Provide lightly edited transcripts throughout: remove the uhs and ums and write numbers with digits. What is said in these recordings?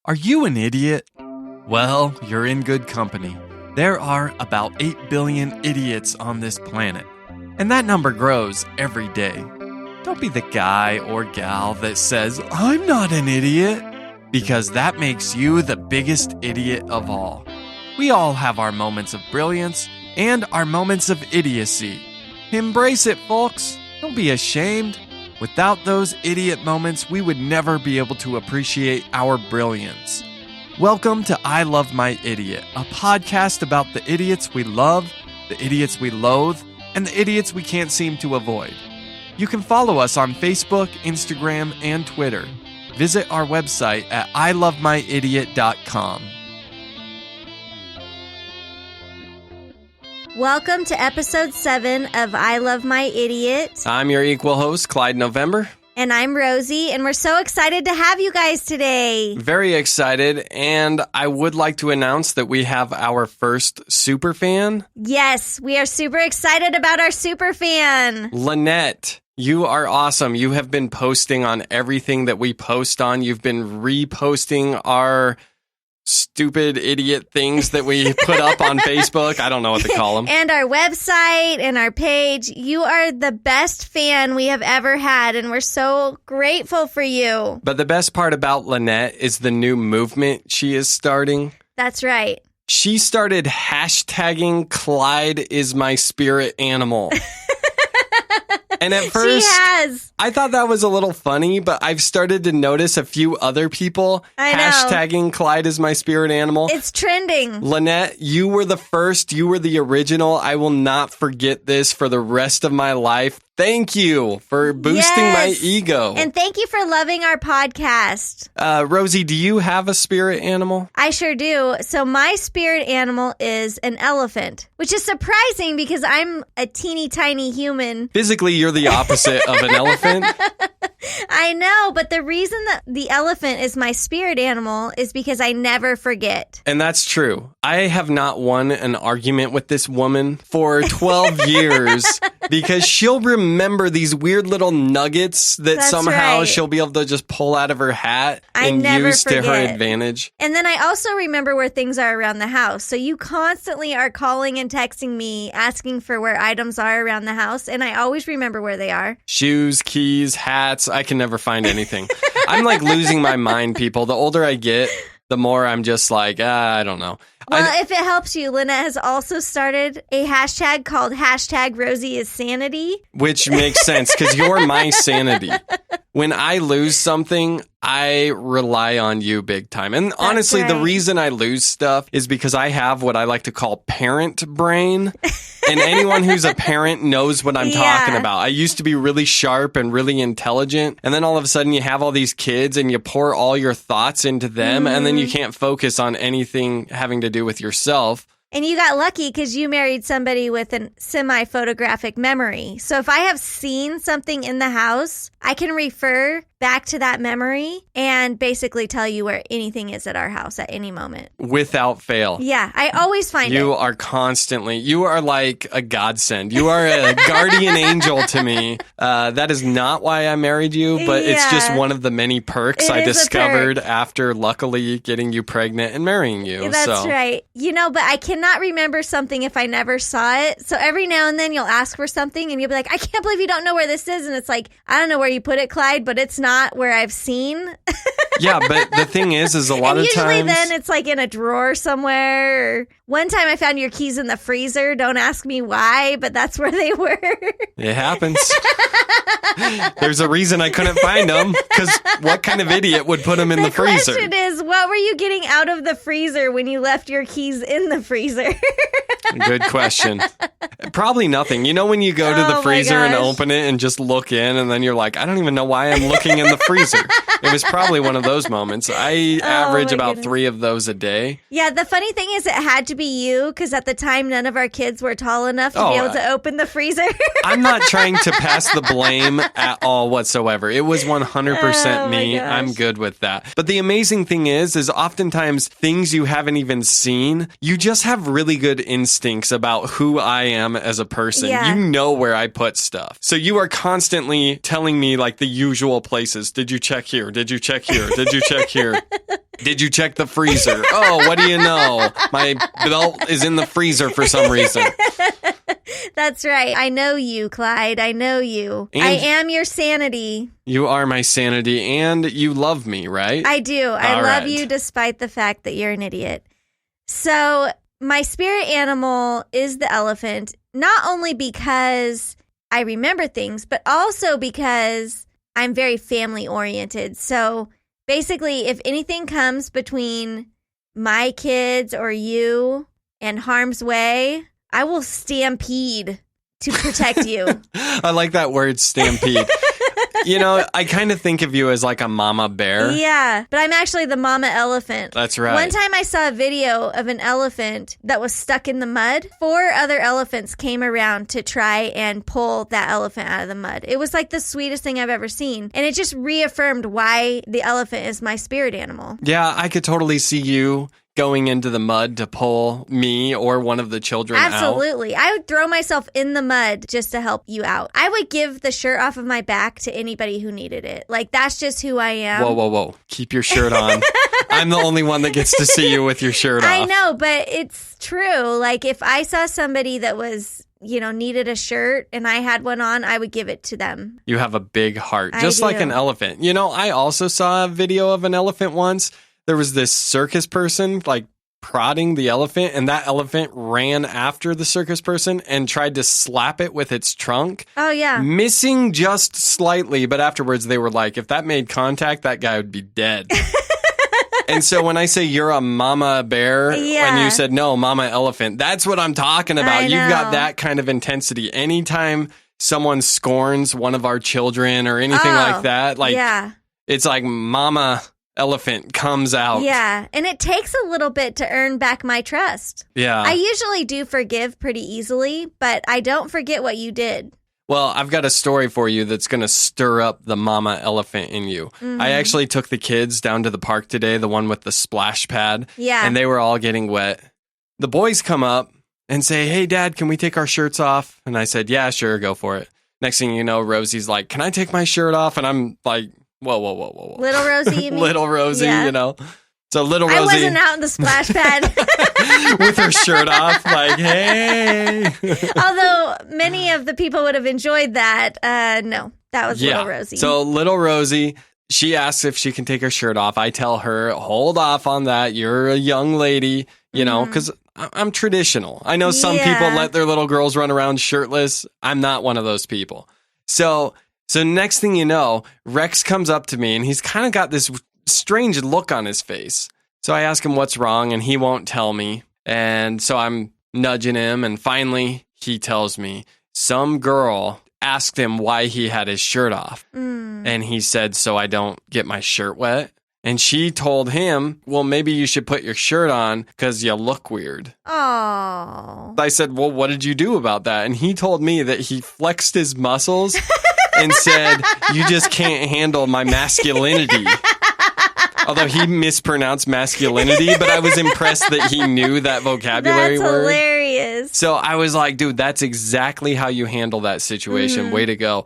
Are you an idiot? Well, you're in good company. There are about 8 billion idiots on this planet, and that number grows every day. Don't be the guy or gal that says, "I'm not an idiot," because that makes you the biggest idiot of all. We all have our moments of brilliance and our moments of idiocy. Embrace it, folks. Don't be ashamed. Without those idiot moments, we would never be able to appreciate our brilliance. Welcome to I Love My Idiot, a podcast about the idiots we love, the idiots we loathe, and the idiots we can't seem to avoid. You can follow us on Facebook, Instagram, and Twitter. Visit our website at ilovemyidiot.com. Welcome to episode 7 of I Love My Idiot. I'm your equal host, Clyde November. And I'm Rosie, and we're so excited to have you guys today. Very excited, and I would like to announce that we have our first superfan. Yes, we are super excited about our superfan. Lynette, you are awesome. You have been posting on everything that we post on. You've been reposting our stupid idiot things that we put up on Facebook. I don't know what to call them. And our website and our page. You are the best fan we have ever had, and we're so grateful for you. But the best part about Lynette is the new movement she is starting. That's right. She started hashtagging Clyde is my spirit animal. And at first, I thought that was a little funny, but I've started to notice a few other people hashtagging Clyde is my spirit animal. It's trending. Lynette, you were the first. You were the original. I will not forget this for the rest of my life. Thank you for boosting my ego. And thank you for loving our podcast. Rosie, do you have a spirit animal? I sure do. So my spirit animal is an elephant, which is surprising because I'm a teeny tiny human. Physically, you're the opposite of an elephant. I know, but the reason that the elephant is my spirit animal is because I never forget. And that's true. I have not won an argument with this woman for 12 years because she'll remember these weird little nuggets that somehow she'll be able to just pull out of her hat and use to her advantage. And then I also remember where things are around the house. So you constantly are calling and texting me asking for where items are around the house, and I always remember where they are. Shoes, keys, hats. I can never find anything. I'm like losing my mind, people. The older I get, the more I'm just like, I don't know. Well, if it helps you, Lynette has also started a hashtag called #RosieIsSanity. Which makes sense because you're my sanity. When I lose something, I rely on you big time. And honestly, the reason I lose stuff is because I have what I like to call parent brain. And anyone who's a parent knows what I'm talking about. I used to be really sharp and really intelligent. And then all of a sudden you have all these kids and you pour all your thoughts into them. And then you can't focus on anything having to do with yourself. And you got lucky because you married somebody with a semi-photographic memory. So if I have seen something in the house, I can refer back to that memory and basically tell you where anything is at our house at any moment. Without fail. Yeah, I always find it. You are like a godsend. You are a guardian angel to me. That is not why I married you, but it's just one of the many perks I discovered after luckily getting you pregnant and marrying you. That's right. You know, but I cannot remember something if I never saw it. So every now and then you'll ask for something and you'll be like, I can't believe you don't know where this is. And it's like, I don't know where you put it, Clyde, but it's not where I've seen. Yeah, but the thing is a lot of times. Usually then it's like in a drawer somewhere. One time I found your keys in the freezer. Don't ask me why, but that's where they were. It happens. There's a reason I couldn't find them, because what kind of idiot would put them in the freezer? The question is, what were you getting out of the freezer when you left your keys in the freezer? Good question. Probably nothing. You know when you go to the freezer and open it and just look in, and then you're like, I don't even know why I'm looking in the freezer. It was probably one of those moments. I average about 3 of those a day. Yeah, the funny thing is it had to be you, because at the time none of our kids were tall enough to be able to open the freezer. I'm not trying to pass the blame at all whatsoever. It was 100% me. I'm good with that. But the amazing thing is oftentimes things you haven't even seen, you just have really good instincts about who I am as a person. You know where I put stuff. So you are constantly telling me like the usual places. Did you check here? Did you check here? Did you check here? Did you check the freezer? Oh, what do you know? My belt is in the freezer for some reason. That's right. I know you, Clyde. I know you. And I am your sanity. You are my sanity, and you love me, right? I do. I love you despite the fact that you're an idiot. So my spirit animal is the elephant, not only because I remember things, but also because I'm very family oriented. So basically, if anything comes between my kids or you and harm's way, I will stampede to protect you. I like that word, stampede. You know, I kind of think of you as like a mama bear. Yeah, but I'm actually the mama elephant. That's right. One time I saw a video of an elephant that was stuck in the mud. 4 other elephants came around to try and pull that elephant out of the mud. It was like the sweetest thing I've ever seen. And it just reaffirmed why the elephant is my spirit animal. Yeah, I could totally see you going into the mud to pull me or one of the children out. Absolutely. I would throw myself in the mud just to help you out. I would give the shirt off of my back to anybody who needed it. Like, that's just who I am. Whoa. Keep your shirt on. I'm the only one that gets to see you with your shirt off. I know, but it's true. Like, if I saw somebody that was, needed a shirt and I had one on, I would give it to them. You have a big heart, just like an elephant. I also saw a video of an elephant once. There was this circus person like prodding the elephant, and that elephant ran after the circus person and tried to slap it with its trunk. Oh, yeah. Missing just slightly, but afterwards they were like, if that made contact, that guy would be dead. And so when I say you're a mama bear, when you said, no, mama elephant, that's what I'm talking about. You've got that kind of intensity. Anytime someone scorns one of our children or anything like that, it's like mama elephant comes out. Yeah, and it takes a little bit to earn back my trust. Yeah. I usually do forgive pretty easily, but I don't forget what you did. Well, I've got a story for you that's going to stir up the mama elephant in you. Mm-hmm. I actually took the kids down to the park today, the one with the splash pad. Yeah. And they were all getting wet. The boys come up and say, hey, Dad, can we take our shirts off? And I said, yeah, sure, go for it. Next thing you know, Rosie's like, can I take my shirt off? And I'm like, whoa. Little Rosie, you mean? Little Rosie, So little Rosie. I wasn't out in the splash pad. With her shirt off, like, hey. Although many of the people would have enjoyed that. No, that was Little Rosie. So little Rosie, she asks if she can take her shirt off. I tell her, hold off on that. You're a young lady, because I'm traditional. I know some people let their little girls run around shirtless. I'm not one of those people. So next thing you know, Rex comes up to me and he's kind of got this strange look on his face. So I ask him what's wrong and he won't tell me. And so I'm nudging him and finally he tells me some girl asked him why he had his shirt off. And he said, so I don't get my shirt wet. And she told him, well, maybe you should put your shirt on because you look weird. Oh. I said, well, what did you do about that? And he told me that he flexed his muscles and said, you just can't handle my masculinity. Although he mispronounced masculinity, but I was impressed that he knew that vocabulary word. That's hilarious. So I was like, dude, that's exactly how you handle that situation. Way to go.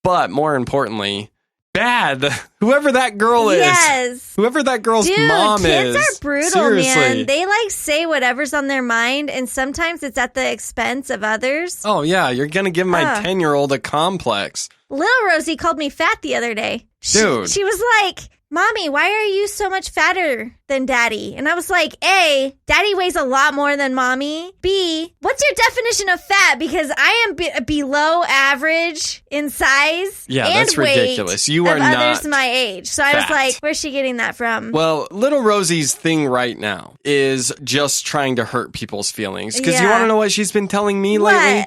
But more importantly, bad. Whoever that girl is. Yes. Whoever that girl's mom is. Kids are brutal, Seriously. man. They say whatever's on their mind, and sometimes it's at the expense of others. Oh, yeah. You're going to give my 10-year-old a complex. Little Rosie called me fat the other day. Dude. She was like, Mommy, why are you so much fatter than Daddy? And I was like, A, Daddy weighs a lot more than Mommy. B, what's your definition of fat? Because I am below average in size and that's weight ridiculous. You are of not others my age. So I was like, where's she getting that from? Well, little Rosie's thing right now is just trying to hurt people's feelings. Because you want to know what she's been telling me lately?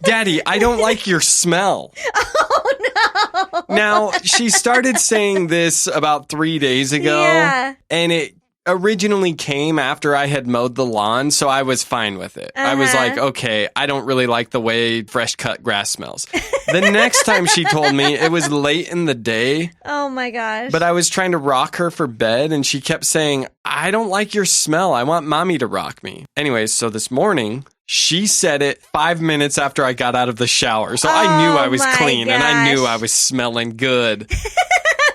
Daddy, I don't like your smell. Oh, no. Now, she started saying this about 3 days ago, and it originally came after I had mowed the lawn, so I was fine with it. I was like, okay, I don't really like the way fresh cut grass smells. The next time she told me, it was late in the day. Oh, my gosh. But I was trying to rock her for bed, and she kept saying, I don't like your smell. I want Mommy to rock me. Anyways, so this morning, she said it 5 minutes after I got out of the shower. So I knew I was clean, and I knew I was smelling good.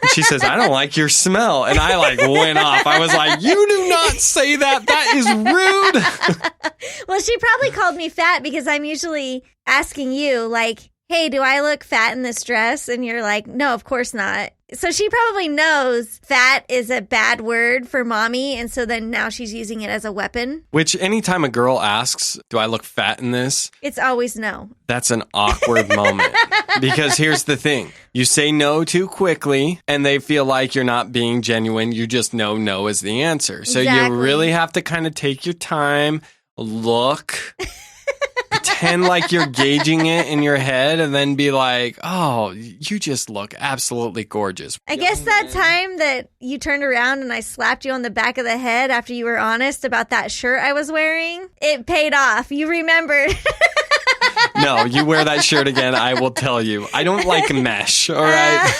And she says, I don't like your smell. And I went off. I was like, you do not say that. That is rude. Well, she probably called me fat because I'm usually asking you hey, do I look fat in this dress? And you're like, no, of course not. So she probably knows fat is a bad word for mommy. And so then now she's using it as a weapon. Which anytime a girl asks, do I look fat in this? It's always no. That's an awkward moment. Because here's the thing. You say no too quickly and they feel like you're not being genuine. You just know no is the answer. So Exactly. You really have to kind of take your time, look, pretend like you're gauging it in your head and then be like, oh, you just look absolutely gorgeous. I guess that time that you turned around and I slapped you on the back of the head after you were honest about that shirt I was wearing, it paid off. You remembered. No, you wear that shirt again, I will tell you. I don't like mesh, all right?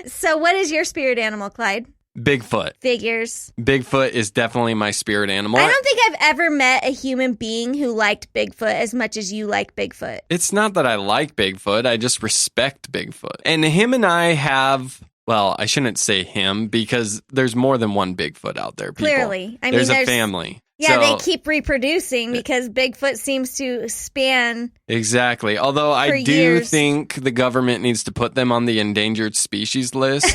So what is your spirit animal, Clyde? Bigfoot. Figures. Bigfoot is definitely my spirit animal. I don't think I've ever met a human being who liked Bigfoot as much as you like Bigfoot. It's not that I like Bigfoot. I just respect Bigfoot. And him and I have, well, I shouldn't say him because there's more than one Bigfoot out there, people. Clearly. There's a family. Yeah, So- they keep reproducing because Bigfoot seems to span. Exactly. Although I For do years. think the government needs to put them on the endangered species list.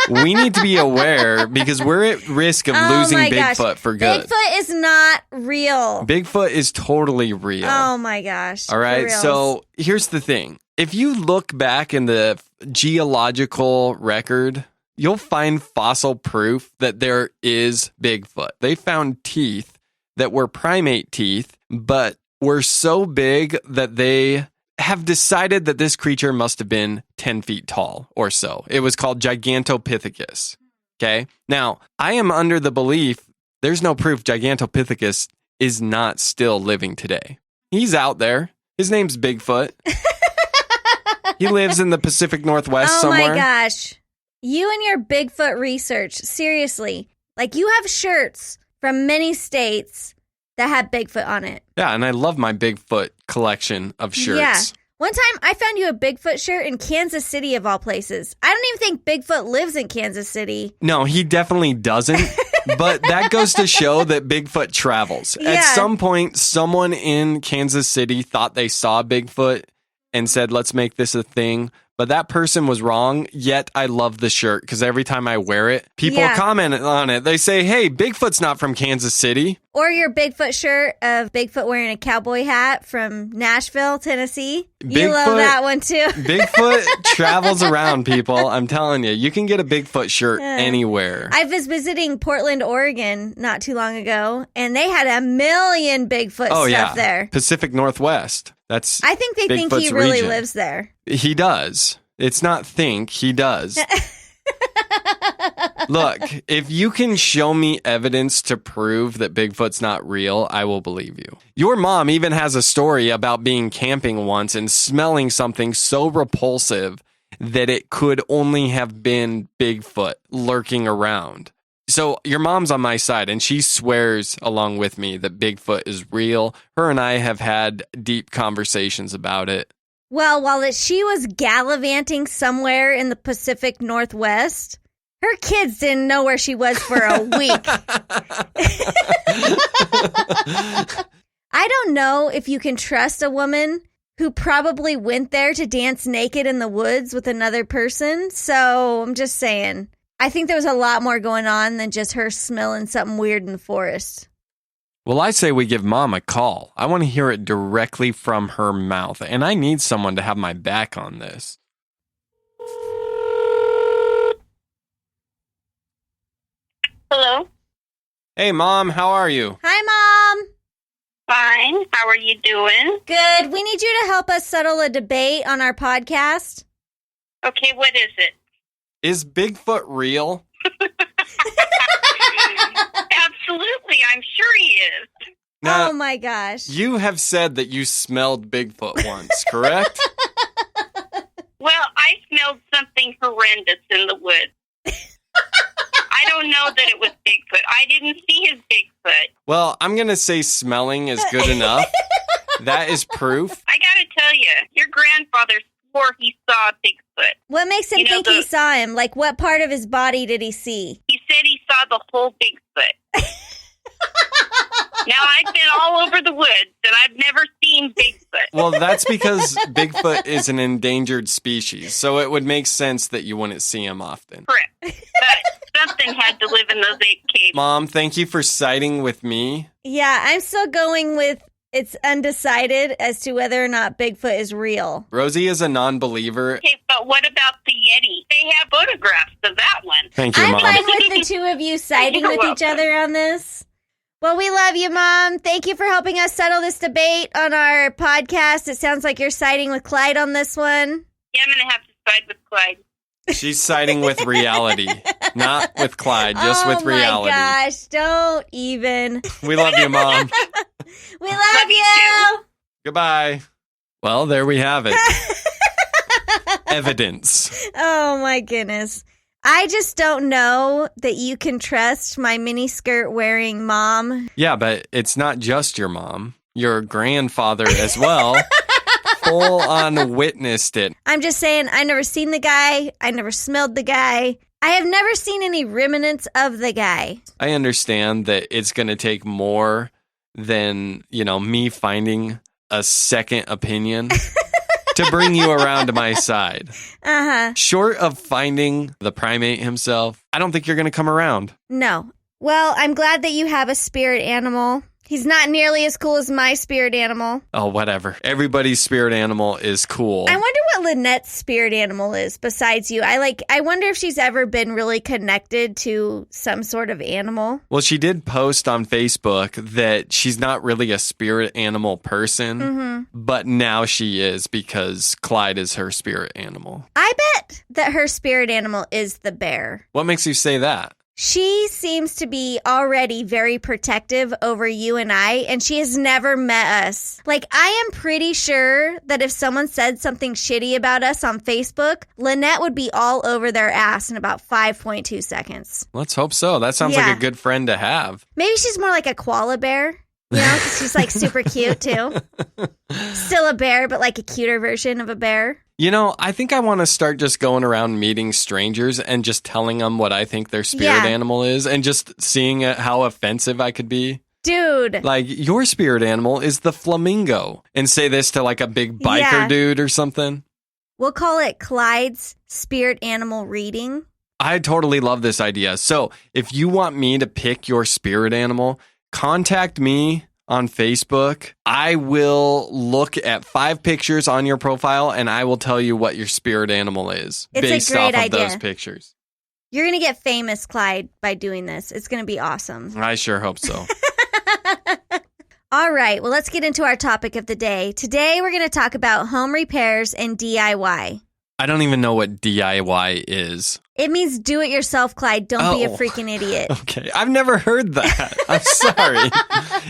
We need to be aware because we're at risk of losing my gosh. Bigfoot for good. Bigfoot is not real. Bigfoot is totally real. Oh my gosh. All right. For reals. So here's the thing. If you look back in the geological record, you'll find fossil proof that there is Bigfoot. They found teeth that were primate teeth, but were so big that they have decided that this creature must have been 10 feet tall or so. It was called Gigantopithecus. Okay. Now, I am under the belief there's no proof Gigantopithecus is not still living today. He's out there. His name's Bigfoot. He lives in the Pacific Northwest somewhere. Oh my gosh. You and your Bigfoot research, seriously. You have shirts from many states that have Bigfoot on it. Yeah, and I love my Bigfoot collection of shirts. Yeah. One time I found you a Bigfoot shirt in Kansas City of all places. I don't even think Bigfoot lives in Kansas City. No, he definitely doesn't. But that goes to show that Bigfoot travels. Yeah. At some point, someone in Kansas City thought they saw Bigfoot and said, let's make this a thing. But that person was wrong, yet I love the shirt because every time I wear it, people comment on it. They say, hey, Bigfoot's not from Kansas City. Or your Bigfoot shirt of Bigfoot wearing a cowboy hat from Nashville, Tennessee. You love that one too. Bigfoot travels around, people. I'm telling you, you can get a Bigfoot shirt anywhere. I was visiting Portland, Oregon not too long ago, and they had a million Bigfoot stuff there. Pacific Northwest. I think they think he Bigfoot's really region. lives there. He does. It's not think, he does. Look, if you can show me evidence to prove that Bigfoot's not real, I will believe you. Your mom even has a story about being camping once and smelling something so repulsive that it could only have been Bigfoot lurking around. So your mom's on my side, and she swears along with me that Bigfoot is real. Her and I have had deep conversations about it. Well, while she was gallivanting somewhere in the Pacific Northwest, her kids didn't know where she was for a week. I don't know if you can trust a woman who probably went there to dance naked in the woods with another person. So I'm just saying. I think there was a lot more going on than just her smelling something weird in the forest. Well, I say we give Mom a call. I want to hear it directly from her mouth, and I need someone to have my back on this. Hello. Hey, Mom, how are you? Hi, Mom. Fine. How are you doing? Good. We need you to help us settle a debate on our podcast. Okay, what is it? Is Bigfoot real? Absolutely, I'm sure he is. Now, Oh, my gosh. you have said that you smelled Bigfoot once, correct? Well, I smelled something horrendous in the woods. I don't know that it was Bigfoot. I didn't see his Bigfoot. Well, I'm going to say smelling is good enough. That is proof. I gotta tell you, your grandfather swore he saw Bigfoot. What makes him think he saw him? Like, what part of his body did he see? He said he saw the whole Bigfoot. Now, I've been all over the woods, and I've never seen Bigfoot. Well, that's because Bigfoot is an endangered species, so it would make sense that you wouldn't see him often. Correct. But something had to live in those 8 caves. Mom, thank you for siding with me. Yeah, I'm still going with it's undecided as to whether or not Bigfoot is real. Rosie is a non-believer. Okay, but what about the Yeti? They have photographs of that one. Thank you, I'm Mom. fine with the two of you siding with each other on this. Well, we love you, Mom. Thank you for helping us settle this debate on our podcast. It sounds like you're siding with Clyde on this one. Yeah, I'm going to have to side with Clyde. She's siding with reality, not with Clyde, just with reality. Oh, my gosh. Don't even. We love you, Mom. We love you. Goodbye. Well, there we have it. Evidence. Oh, my goodness. I just don't know that you can trust my miniskirt wearing mom. Yeah, but it's not just your mom. Your grandfather as well. Full on witnessed it. I'm just saying, I never seen the guy. I never smelled the guy. I have never seen any remnants of the guy. I understand that it's going to take more than, me finding a second opinion to bring you around to my side. Uh-huh. Short of finding the primate himself, I don't think you're going to come around. No. Well, I'm glad that you have a spirit animal. He's not nearly as cool as my spirit animal. Oh, whatever. Everybody's spirit animal is cool. I wonder what Lynette's spirit animal is besides you. I wonder if she's ever been really connected to some sort of animal. Well, she did post on Facebook that she's not really a spirit animal person, but now she is because Clyde is her spirit animal. I bet that her spirit animal is the bear. What makes you say that? She seems to be already very protective over you and I, and she has never met us. Like, I am pretty sure that if someone said something shitty about us on Facebook, Lynette would be all over their ass in about 5.2 seconds. Let's hope so. That sounds like a good friend to have. Maybe she's more like a koala bear. You know, 'cause she's like super cute too. Still a bear, but like a cuter version of a bear. I think I want to start just going around meeting strangers and just telling them what I think their spirit animal is and just seeing how offensive I could be. Dude. Like, your spirit animal is the flamingo. And say this to like a big biker dude or something. We'll call it Clyde's spirit animal reading. I totally love this idea. So if you want me to pick your spirit animal, contact me on Facebook. I will look at 5 pictures on your profile and I will tell you what your spirit animal is based off of those pictures. You're going to get famous, Clyde, by doing this. It's going to be awesome. I sure hope so. All right. Well, let's get into our topic of the day. Today, we're going to talk about home repairs and DIY. I don't even know what DIY is. It means do it yourself, Clyde. Don't be a freaking idiot. Okay. I've never heard that. I'm sorry.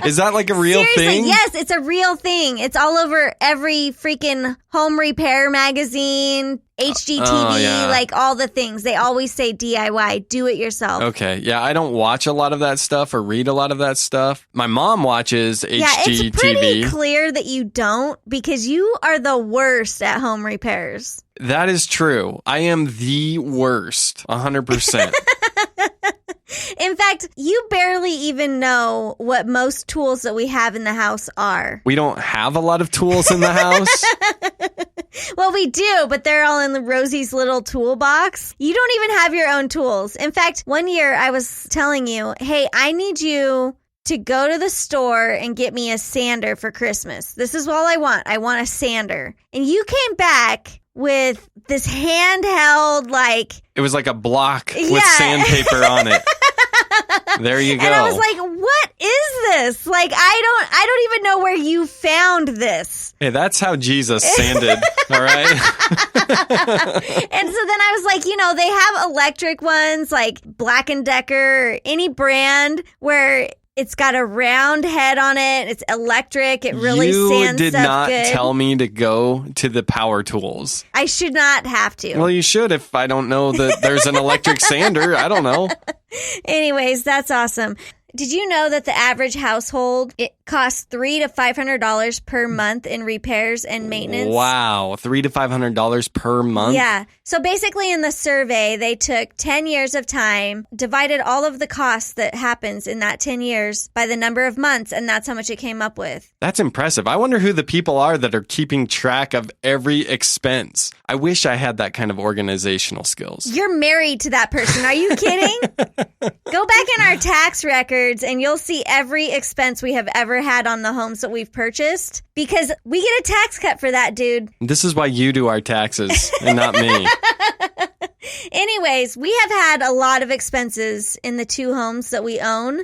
Is that like a real thing? Yes, it's a real thing. It's all over every freaking home repair magazine, HGTV, like all the things. They always say DIY, do it yourself. Okay. Yeah, I don't watch a lot of that stuff or read a lot of that stuff. My mom watches HGTV. Yeah, it's pretty clear that you don't because you are the worst at home repairs. That is true. I am the worst, 100%. In fact, you barely even know what most tools that we have in the house are. We don't have a lot of tools in the house. Well, we do, but they're all in Rosie's little toolbox. You don't even have your own tools. In fact, one year I was telling you, hey, I need you to go to the store and get me a sander for Christmas. This is all I want. I want a sander. And you came back with this handheld, it was like a block with sandpaper on it. There you go. And I was like, what is this? I don't even know where you found this. Hey, that's how Jesus sanded, all right? And so then I was like, they have electric ones like Black & Decker or any brand where it's got a round head on it. It's electric. It really sands You did stuff not good. Tell me to go to the power tools. I should not have to. Well, you should if I don't know that there's an electric sander. I don't know. Anyways, that's awesome. Did you know that the average household, it costs $300 to $500 per month in repairs and maintenance? Wow, $300 to $500 per month? Yeah. So basically in the survey, they took 10 years of time, divided all of the costs that happens in that 10 years by the number of months, and that's how much it came up with. That's impressive. I wonder who the people are that are keeping track of every expense. I wish I had that kind of organizational skills. You're married to that person. Are you kidding? Go back in our tax records and you'll see every expense we have ever had on the homes that we've purchased because we get a tax cut for that, dude. This is why you do our taxes and not me. Anyways, we have had a lot of expenses in the 2 homes that we own.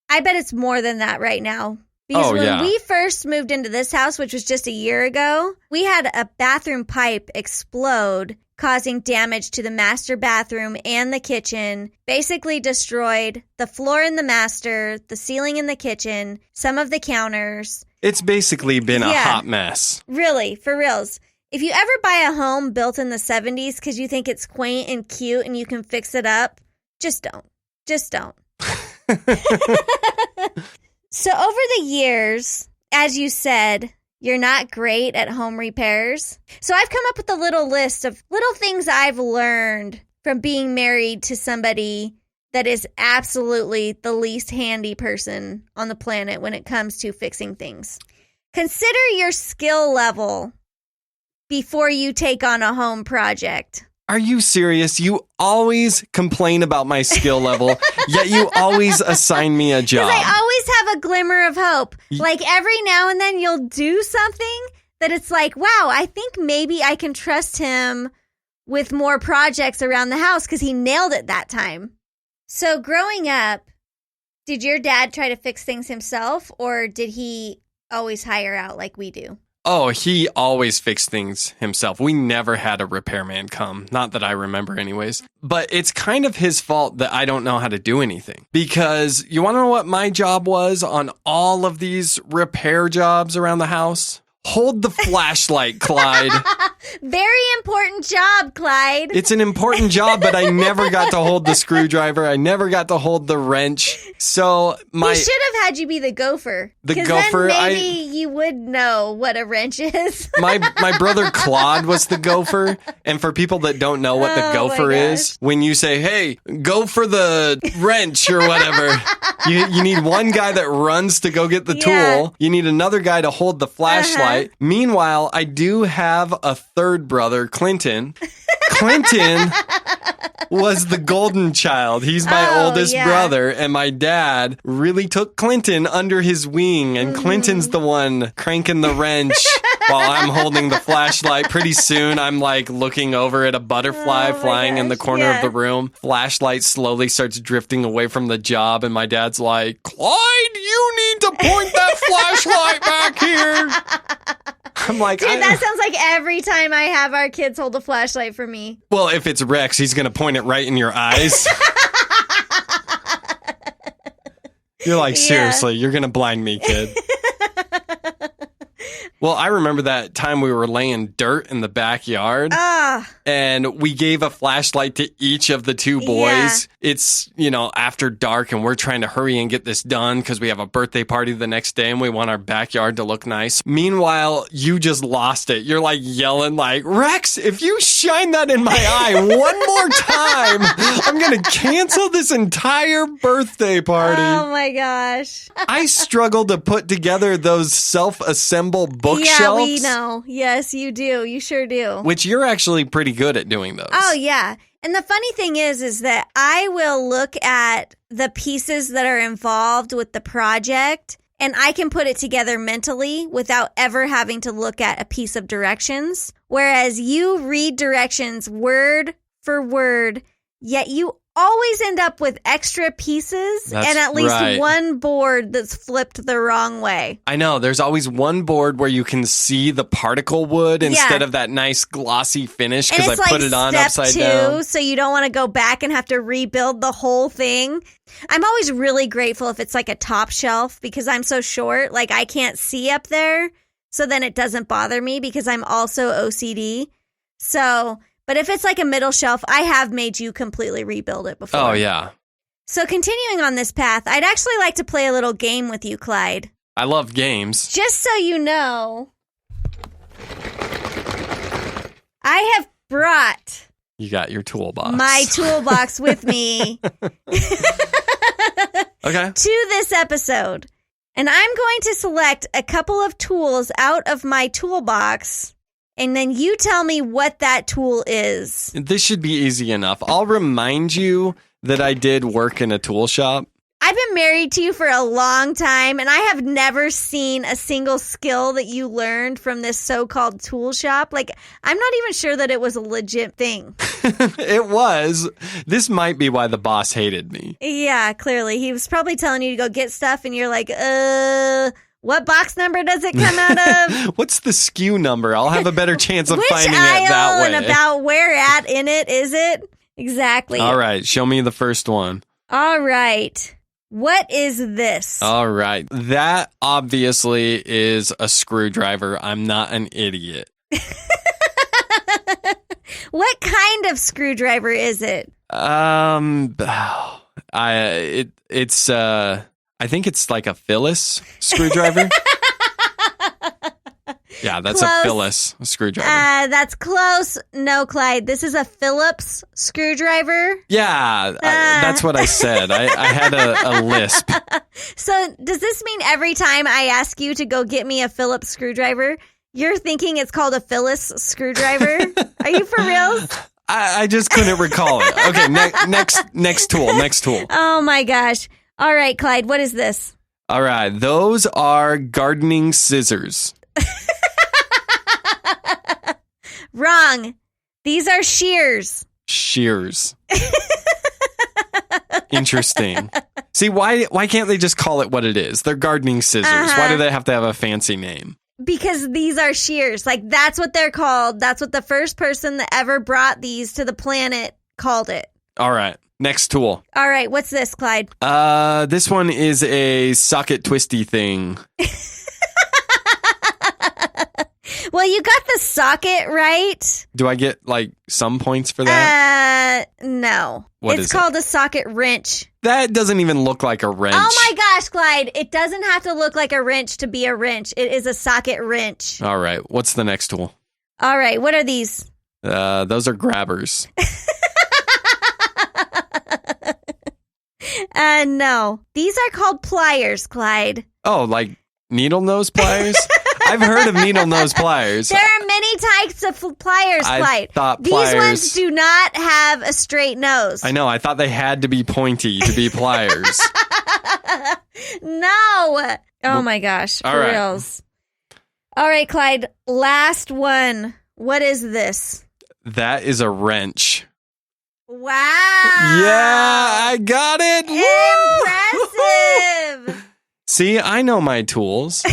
I bet it's more than that right now. Because when we first moved into this house, which was just a year ago, we had a bathroom pipe explode, causing damage to the master bathroom and the kitchen, basically destroyed the floor in the master, the ceiling in the kitchen, some of the counters. It's basically been a hot mess. Really, for reals. If you ever buy a home built in the 70s because you think it's quaint and cute and you can fix it up, just don't. Just don't. So over the years, as you said, you're not great at home repairs. So I've come up with a little list of little things I've learned from being married to somebody that is absolutely the least handy person on the planet when it comes to fixing things. Consider your skill level before you take on a home project. Are you serious? You always complain about my skill level, yet you always assign me a job. Because I always have a glimmer of hope. Like every now and then you'll do something that it's like, wow, I think maybe I can trust him with more projects around the house because he nailed it that time. So growing up, did your dad try to fix things himself or did he always hire out like we do? Oh, he always fixed things himself. We never had a repairman come. Not that I remember anyways. But it's kind of his fault that I don't know how to do anything. Because you want to know what my job was on all of these repair jobs around the house? Hold the flashlight, Clyde. Very important job, Clyde. It's an important job, but I never got to hold the screwdriver. I never got to hold the wrench. So we should have had you be the gopher. The gopher. Then maybe you would know what a wrench is. My brother Claude was the gopher. And for people that don't know what the gopher is, when you say, hey, go for the wrench or whatever, you need one guy that runs to go get the tool. You need another guy to hold the flashlight. Meanwhile, I do have a third brother, Clinton. Clinton was the golden child. He's my oldest brother, and my dad really took Clinton under his wing, and Clinton's the one cranking the wrench while I'm holding the flashlight. Pretty soon, I'm like looking over at a butterfly flying in the corner of the room. Flashlight slowly starts drifting away from the job, and my dad's like, Clyde, you need to point that flashlight back here. I'm like, dude, that sounds like every time I have our kids hold a flashlight for me. Well, if it's Rex, he's going to point it right in your eyes. You're like, seriously, you're going to blind me, kid. Well, I remember that time we were laying dirt in the backyard and we gave a flashlight to each of the 2 boys. Yeah. It's, after dark and we're trying to hurry and get this done because we have a birthday party the next day and we want our backyard to look nice. Meanwhile, you just lost it. You're like yelling like, Rex, if you shine that in my eye one more time, I'm going to cancel this entire birthday party. Oh my gosh. I struggle to put together those self-assemble bookshelves. Yeah, we know. Yes, you do. You sure do. Which you're actually pretty good at doing those. Oh, yeah. And the funny thing is that I will look at the pieces that are involved with the project and I can put it together mentally without ever having to look at a piece of directions. Whereas you read directions word for word, yet you always end up with extra pieces and at least one board that's flipped the wrong way. I know. There's always one board where you can see the particle wood instead of that nice glossy finish because I put it on upside down. So you don't want to go back and have to rebuild the whole thing. I'm always really grateful if it's like a top shelf because I'm so short. Like I can't see up there. So then it doesn't bother me because I'm also OCD. But if it's like a middle shelf, I have made you completely rebuild it before. Oh, yeah. So continuing on this path, I'd actually like to play a little game with you, Clyde. I love games. Just so you know, I have brought You got your toolbox. my toolbox with me Okay. to this episode. And I'm going to select a couple of tools out of my toolbox, and then you tell me what that tool is. This should be easy enough. I'll remind you that I did work in a tool shop. I've been married to you for a long time, and I have never seen a single skill that you learned from this so-called tool shop. Like, I'm not even sure that it was a legit thing. It was. This might be why the boss hated me. Yeah, clearly. He was probably telling you to go get stuff, and you're like, what box number does it come out of? What's the SKU number? I'll have a better chance of Which finding it aisle that way. and about where at in it is it? Exactly. All right, show me the first one. All right. What is this? All right. That obviously is a screwdriver. I'm not an idiot. What kind of screwdriver is it? I think it's like a Phyllis screwdriver. Yeah, that's Close. a Phyllis screwdriver. That's close. No, Clyde. This is a Phillips screwdriver. Yeah, that's what I said. I had a lisp. So does this mean every time I ask you to go get me a Phillips screwdriver, you're thinking it's called a Phyllis screwdriver? Are you for real? I just couldn't recall it. Okay, next tool. Oh my gosh. All right, Clyde, what is this? All right, those are gardening scissors. Wrong. These are shears. Shears. Interesting. See, why can't they just call it what it is? They're gardening scissors. Why do they have to have a fancy name? Because these are shears. Like, that's what they're called. That's what the first person that ever brought these to the planet called it. All right. Next tool. All right. What's this, Clyde? This one is a socket twisty thing. Well, you got the socket right. Do I get, like, some points for that? No. What it's is called a socket wrench. That doesn't even look like a wrench. Oh my gosh, Clyde. It doesn't have to look like a wrench to be a wrench. It is a socket wrench. All right. What's the next tool? All right. What are these? Those are grabbers. No. These are called pliers, Clyde. Oh, like needle nose pliers? I've heard of needle nose pliers. There are many types of pliers, Clyde. I thought These pliers... ones do not have a straight nose. I know. I thought they had to be pointy to be pliers. No. Oh my gosh. For all right. reals. All right, Clyde. Last one. What is this? That is a wrench. Wow. Yeah, I got it. Impressive. See, I know my tools.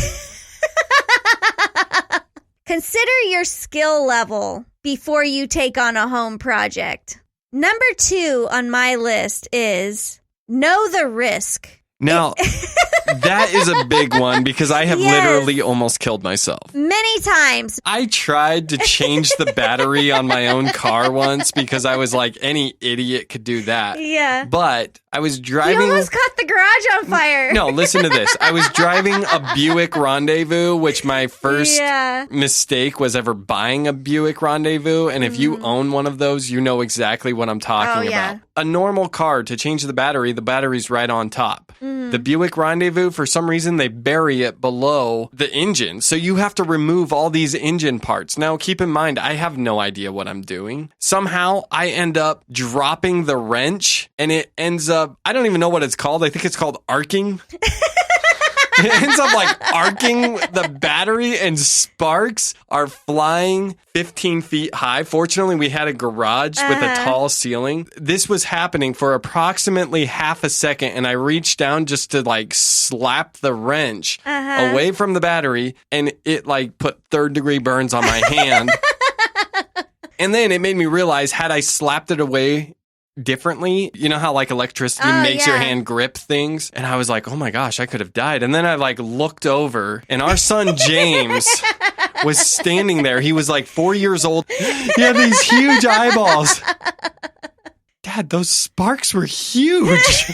Consider your skill level before you take on a home project. Number 2 on my list is know the risk. Now, that is a big one because I have literally almost killed myself. Many times. I tried to change the battery on my own car once because I was like, any idiot could do that. Yeah. But I was driving... You almost caught the garage on fire. No, listen to this. I was driving a Buick Rendezvous, which my first mistake was ever buying a Buick Rendezvous. And if you own one of those, you know exactly what I'm talking about. A normal car, to change the battery's right on top. The Buick Rendezvous, for some reason, they bury it below the engine. So you have to remove all these engine parts. Now, keep in mind, I have no idea what I'm doing. Somehow, I end up dropping the wrench, and it ends up, I don't even know what it's called. I think it's called arcing. It ends up like arcing the battery, and sparks are flying 15 feet high. Fortunately, we had a garage with a tall ceiling. This was happening for approximately half a second, and I reached down just to like slap the wrench away from the battery, and it like put third-degree burns on my hand. And then it made me realize, had I slapped it away differently, you know how like electricity makes your hand grip things, and I was like, oh my gosh, I could have died. And then I like looked over, and our son James was standing there. He was like 4 years old. He had these huge eyeballs. Dad, Dad, those sparks were huge.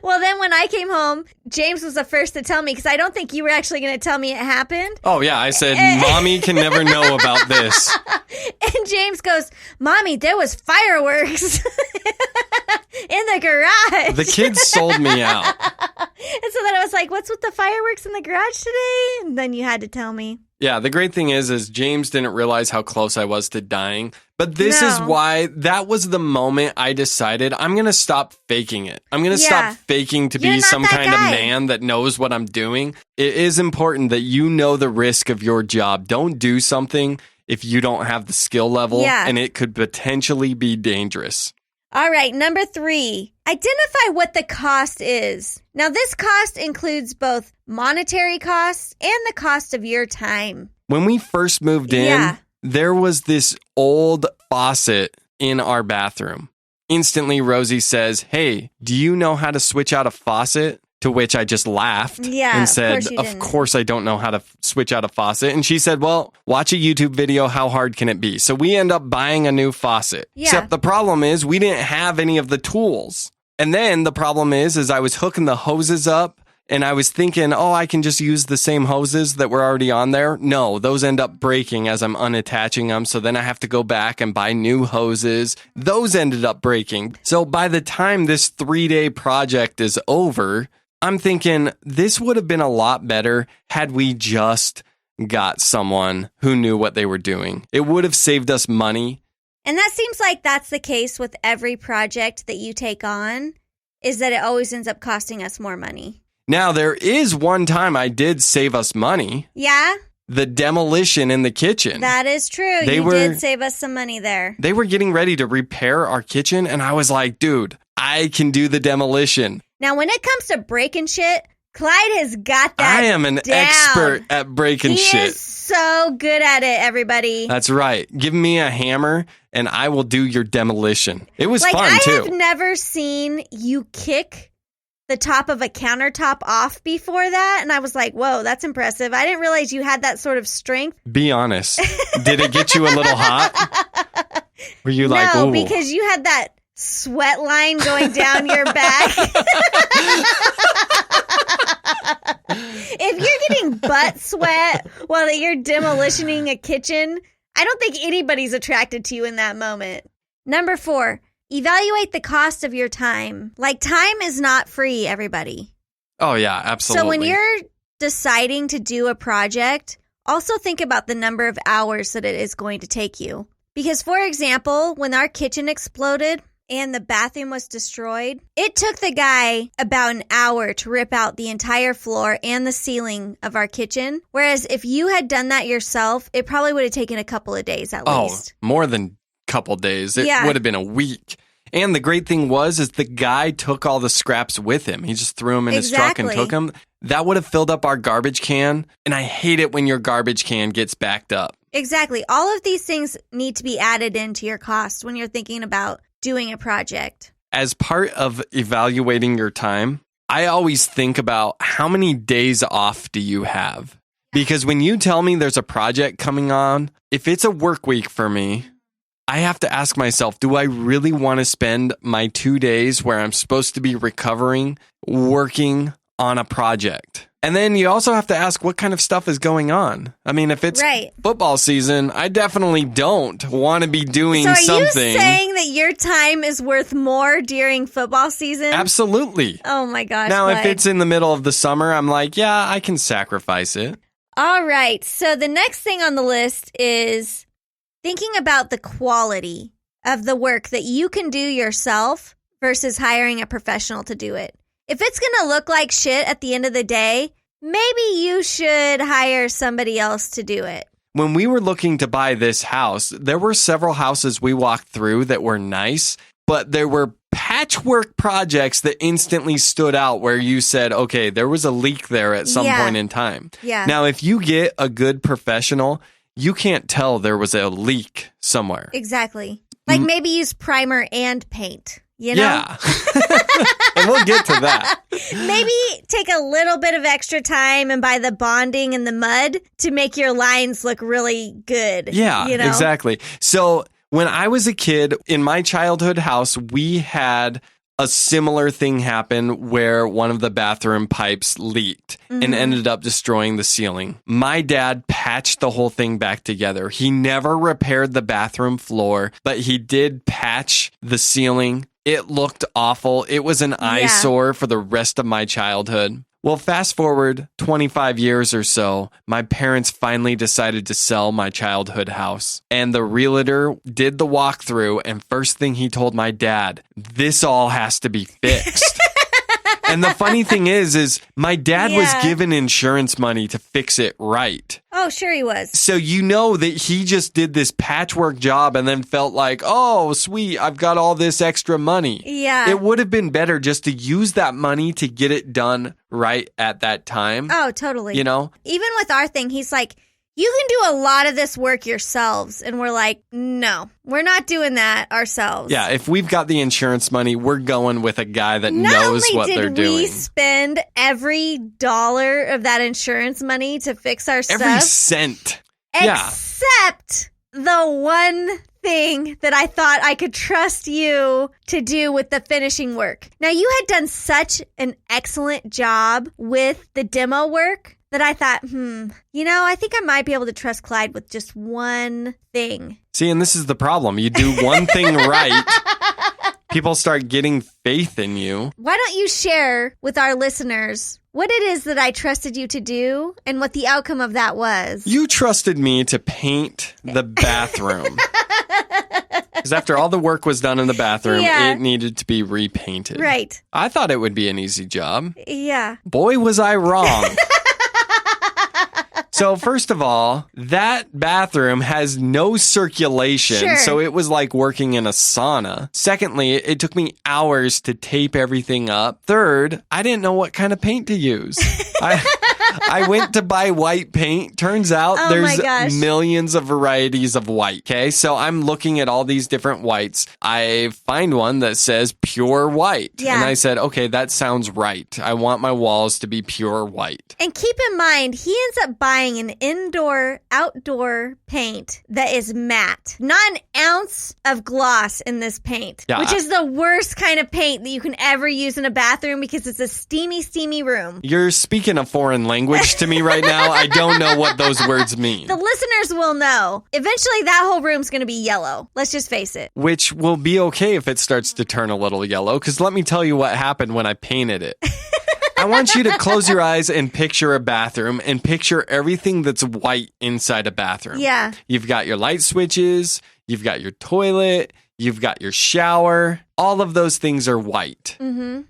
Well, then when I came home, James was the first to tell me because I don't think you were actually going to tell me it happened. Oh, yeah. I said, Mommy can never know about this. And James goes, Mommy, there was fireworks in the garage. The kids sold me out. And so then I was like, what's with the fireworks in the garage today? And then you had to tell me. Yeah, the great thing is James didn't realize how close I was to dying. But this is why that was the moment I decided I'm going to stop faking it. I'm going to stop faking to be some kind of man that knows what I'm doing. It is important that you know the risk of your job. Don't do something if you don't have the skill level, and it could potentially be dangerous. All right, number 3, identify what the cost is. Now, this cost includes both monetary costs and the cost of your time. When we first moved in, there was this old faucet in our bathroom. Instantly, Rosie says, hey, do you know how to switch out a faucet? To which I just laughed and said, of course I don't know how to switch out a faucet. And she said, well, watch a YouTube video. How hard can it be? So we end up buying a new faucet. Yeah. Except the problem is we didn't have any of the tools. And then the problem is I was hooking the hoses up and I was thinking, oh, I can just use the same hoses that were already on there. No, those end up breaking as I'm unattaching them. So then I have to go back and buy new hoses. Those ended up breaking. So by the time this 3-day project is over, I'm thinking this would have been a lot better had we just got someone who knew what they were doing. It would have saved us money. And that seems like that's the case with every project that you take on, is that it always ends up costing us more money. Now, there is one time I did save us money. Yeah? The demolition in the kitchen. That is true. You did save us some money there. They were getting ready to repair our kitchen, and I was like, dude, I can do the demolition. Now, when it comes to breaking shit, Clyde has got that I am an expert at breaking shit. He is so good at it, everybody. That's right. Give me a hammer, and I will do your demolition. It was fun, too. I have never seen you kick the top of a countertop off before that, and I was like, whoa, that's impressive. I didn't realize you had that sort of strength. Be honest. Did it get you a little hot? Were you like, ooh? No, because you had that sweat line going down your back. If you're getting butt sweat while you're demolitioning a kitchen, I don't think anybody's attracted to you in that moment. Number 4, evaluate the cost of your time. Like, time is not free, everybody. Oh, yeah, absolutely. So when you're deciding to do a project, also think about the number of hours that it is going to take you. Because, for example, when our kitchen exploded and the bathroom was destroyed, it took the guy about an hour to rip out the entire floor and the ceiling of our kitchen. Whereas if you had done that yourself, it probably would have taken a couple of days at least. More than a couple days. It would have been a week. And the great thing is the guy took all the scraps with him. He just threw them in his truck and took them. That would have filled up our garbage can. And I hate it when your garbage can gets backed up. Exactly. All of these things need to be added into your cost when you're thinking about doing a project. As part of evaluating your time, I always think about how many days off do you have? Because when you tell me there's a project coming on, if it's a work week for me, I have to ask myself, do I really want to spend my 2 days where I'm supposed to be recovering, working on a project? And then you also have to ask what kind of stuff is going on. I mean, if it's football season, I definitely don't want to be doing something. So are you saying that your time is worth more during football season? Absolutely. Oh my gosh. Now, if it's in the middle of the summer, I'm like, yeah, I can sacrifice it. All right. So the next thing on the list is thinking about the quality of the work that you can do yourself versus hiring a professional to do it. If it's going to look like shit at the end of the day, maybe you should hire somebody else to do it. When we were looking to buy this house, there were several houses we walked through that were nice, but there were patchwork projects that instantly stood out where you said, okay, there was a leak there at some point in time. Yeah. Now, if you get a good professional, you can't tell there was a leak somewhere. Exactly. Like maybe use primer and paint. You know? Yeah. And we'll get to that. Maybe take a little bit of extra time and buy the bonding and the mud to make your lines look really good. Yeah, you know? Exactly. So When I was a kid, in my childhood house, we had a similar thing happen where one of the bathroom pipes leaked and ended up destroying the ceiling. My dad patched the whole thing back together. He never repaired the bathroom floor, but he did patch the ceiling. It looked awful. It was an eyesore for the rest of my childhood. Well, fast forward 25 years or so, my parents finally decided to sell my childhood house. And the realtor did the walkthrough, and first thing he told my dad, this all has to be fixed. And the funny thing is my dad was given insurance money to fix it right. Oh, sure he was. So you know that he just did this patchwork job and then felt like, oh, sweet, I've got all this extra money. Yeah. It would have been better just to use that money to get it done right at that time. Oh, totally. You know? Even with our thing, he's like, you can do a lot of this work yourselves. And we're like, no, we're not doing that ourselves. Yeah, if we've got the insurance money, we're going with a guy that knows what they're doing. Not only did we spend every dollar of that insurance money to fix our stuff. Every cent. Except the one thing that I thought I could trust you to do with the finishing work. Now, you had done such an excellent job with the demo work that I thought, I think I might be able to trust Clyde with just one thing. See, and this is the problem. You do one thing right, people start getting faith in you. Why don't you share with our listeners what it is that I trusted you to do and what the outcome of that was? You trusted me to paint the bathroom. Because after all the work was done in the bathroom, it needed to be repainted. Right. I thought it would be an easy job. Yeah. Boy, was I wrong. So first of all, that bathroom has no circulation, so it was like working in a sauna. Secondly, it took me hours to tape everything up. Third, I didn't know what kind of paint to use. I went to buy white paint. Turns out there's millions of varieties of white. Okay, so I'm looking at all these different whites. I find one that says pure white. Yeah. And I said, okay, that sounds right. I want my walls to be pure white. And keep in mind, he ends up buying an indoor-outdoor paint that is matte. Not an ounce of gloss in this paint, which is the worst kind of paint that you can ever use in a bathroom because it's a steamy, steamy room. You're speaking a foreign language to me right now. I don't know what those words mean. The listeners will know. Eventually, that whole room's going to be yellow. Let's just face it. Which will be okay if it starts to turn a little yellow, because let me tell you what happened when I painted it. I want you to close your eyes and picture a bathroom and picture everything that's white inside a bathroom. Yeah. You've got your light switches, you've got your toilet, you've got your shower. All of those things are white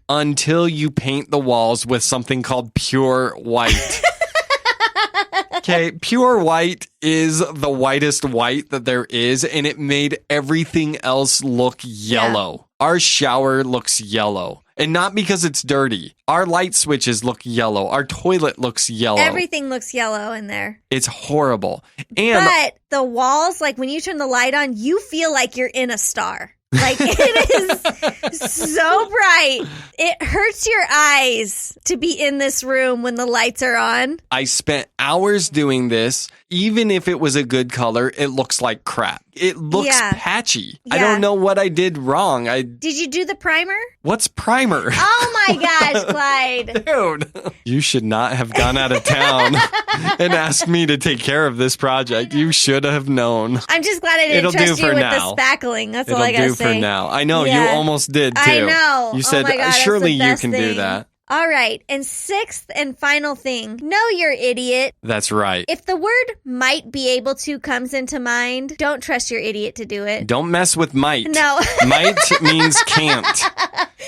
until you paint the walls with something called pure white. Okay, pure white is the whitest white that there is, and it made everything else look yellow. Yeah. Our shower looks yellow. And not because it's dirty. Our light switches look yellow. Our toilet looks yellow. Everything looks yellow in there. It's horrible. But the walls, like when you turn the light on, you feel like you're in a star. Like it is so bright. It hurts your eyes to be in this room when the lights are on. I spent hours doing this. Even if it was a good color, it looks like crap. It looks patchy. Yeah. I don't know what I did wrong. Did you do the primer? What's primer? Oh my gosh, Clyde. Dude, you should not have gone out of town and asked me to take care of this project. You should have known. I'm just glad I didn't trust you with the spackling. That's all I gotta say. It'll do for now. I know, you almost did too. I know. You said, surely you can do that. All right. And sixth and final thing, know your idiot. That's right. If the word might be able to comes into mind, don't trust your idiot to do it. Don't mess with might. No. Might means can't.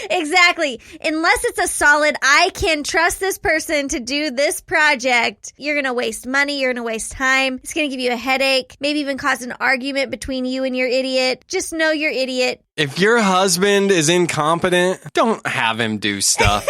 Exactly. Unless it's a solid, I can trust this person to do this project, you're going to waste money. You're going to waste time. It's going to give you a headache, maybe even cause an argument between you and your idiot. Just know your idiot. If your husband is incompetent, don't have him do stuff.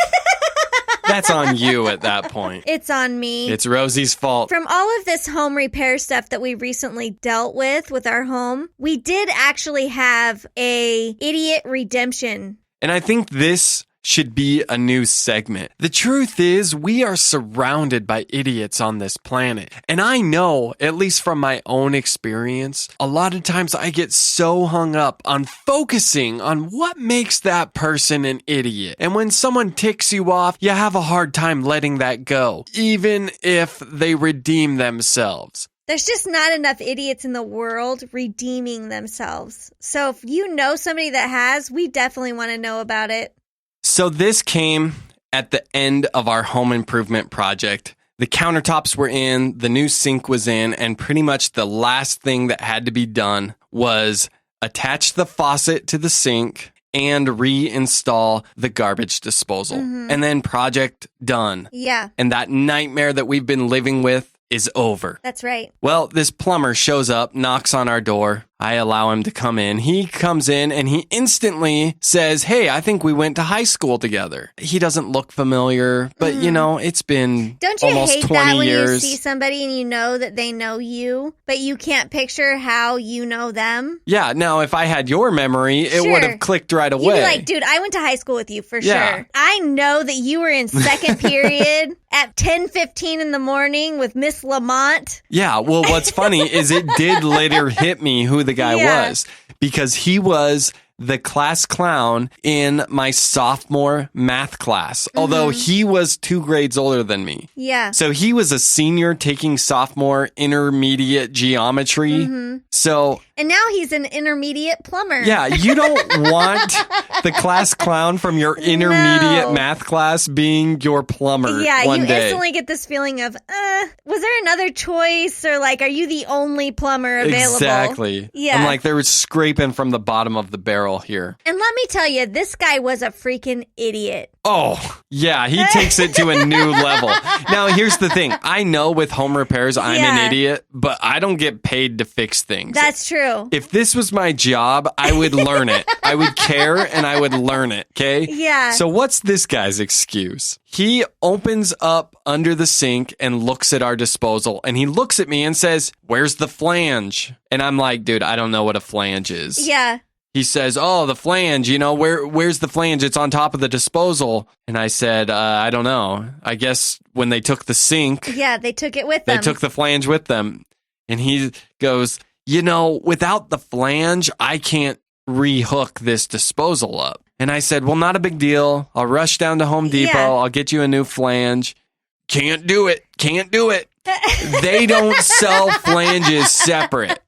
That's on you at that point. It's on me. It's Rosie's fault. From all of this home repair stuff that we recently dealt with our home, we did actually have a idiot redemption. And I think this should be a new segment. The truth is, we are surrounded by idiots on this planet. And I know, at least from my own experience, a lot of times I get so hung up on focusing on what makes that person an idiot. And when someone ticks you off, you have a hard time letting that go, even if they redeem themselves. There's just not enough idiots in the world redeeming themselves. So if you know somebody that has, we definitely want to know about it. So this came at the end of our home improvement project. The countertops were in, the new sink was in, and pretty much the last thing that had to be done was attach the faucet to the sink and reinstall the garbage disposal. And then project done. Yeah. And that nightmare that we've been living with is over. That's right. Well, this plumber shows up, knocks on our door. I allow him to come in. He comes in and he instantly says, "Hey, I think we went to high school together." He doesn't look familiar, but you know, it's been Don't you almost hate 20 that when years. you see somebody and you know that they know you, but you can't picture how you know them? Yeah, now if I had your memory, it would have clicked right away. You'd be like, dude, I went to high school with you for Yeah. sure. I know that you were in second period at 10:15 in the morning with Miss Lamont. Yeah, well, what's funny is it did later hit me who the guy was, because he was the class clown in my sophomore math class, although he was 2 grades older than me. Yeah. So he was a senior taking sophomore intermediate geometry. So And now he's an intermediate plumber. yeah, you don't want the class clown from your intermediate No. math class being your plumber Yeah, one you day. instantly get this feeling of, was there another choice? Or like, are you the only plumber available? Exactly. Yeah. I'm like, they were scraping from the bottom of the barrel here. And let me tell you, this guy was a freaking idiot. Oh, yeah, he takes it to a new level. Now, here's the thing. I know with home repairs, I'm Yeah. an idiot, but I don't get paid to fix things. That's true. If this was my job, I would learn it. I would care and I would learn it, okay? Yeah. So what's this guy's excuse? He opens up under the sink and looks at our disposal, and he looks at me and says, "Where's the flange?" And I'm like, dude, I don't know what a flange is. Yeah. He says, "Oh, the flange, you know, where's the flange? It's on top of the disposal." And I said, I don't know. I guess when they took the sink, Yeah, they took it with they them. took the flange with them. And he goes, "You know, without the flange, I can't rehook this disposal up." And I said, "Well, not a big deal. I'll rush down to Home Depot. Yeah. I'll get you a new flange." Can't do it. Can't do it. They don't sell flanges separate.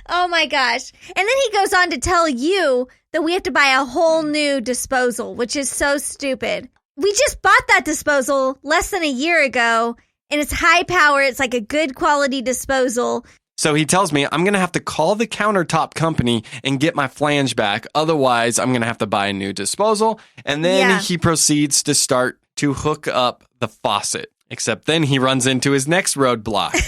Oh my gosh. And then he goes on to tell you that we have to buy a whole new disposal, which is so stupid. We just bought that disposal less than a year ago, and it's high power. It's like a good quality disposal. So he tells me I'm going to have to call the countertop company and get my flange back. Otherwise, I'm going to have to buy a new disposal. And then Yeah. he proceeds to start to hook up the faucet. Except then he runs into his next roadblock.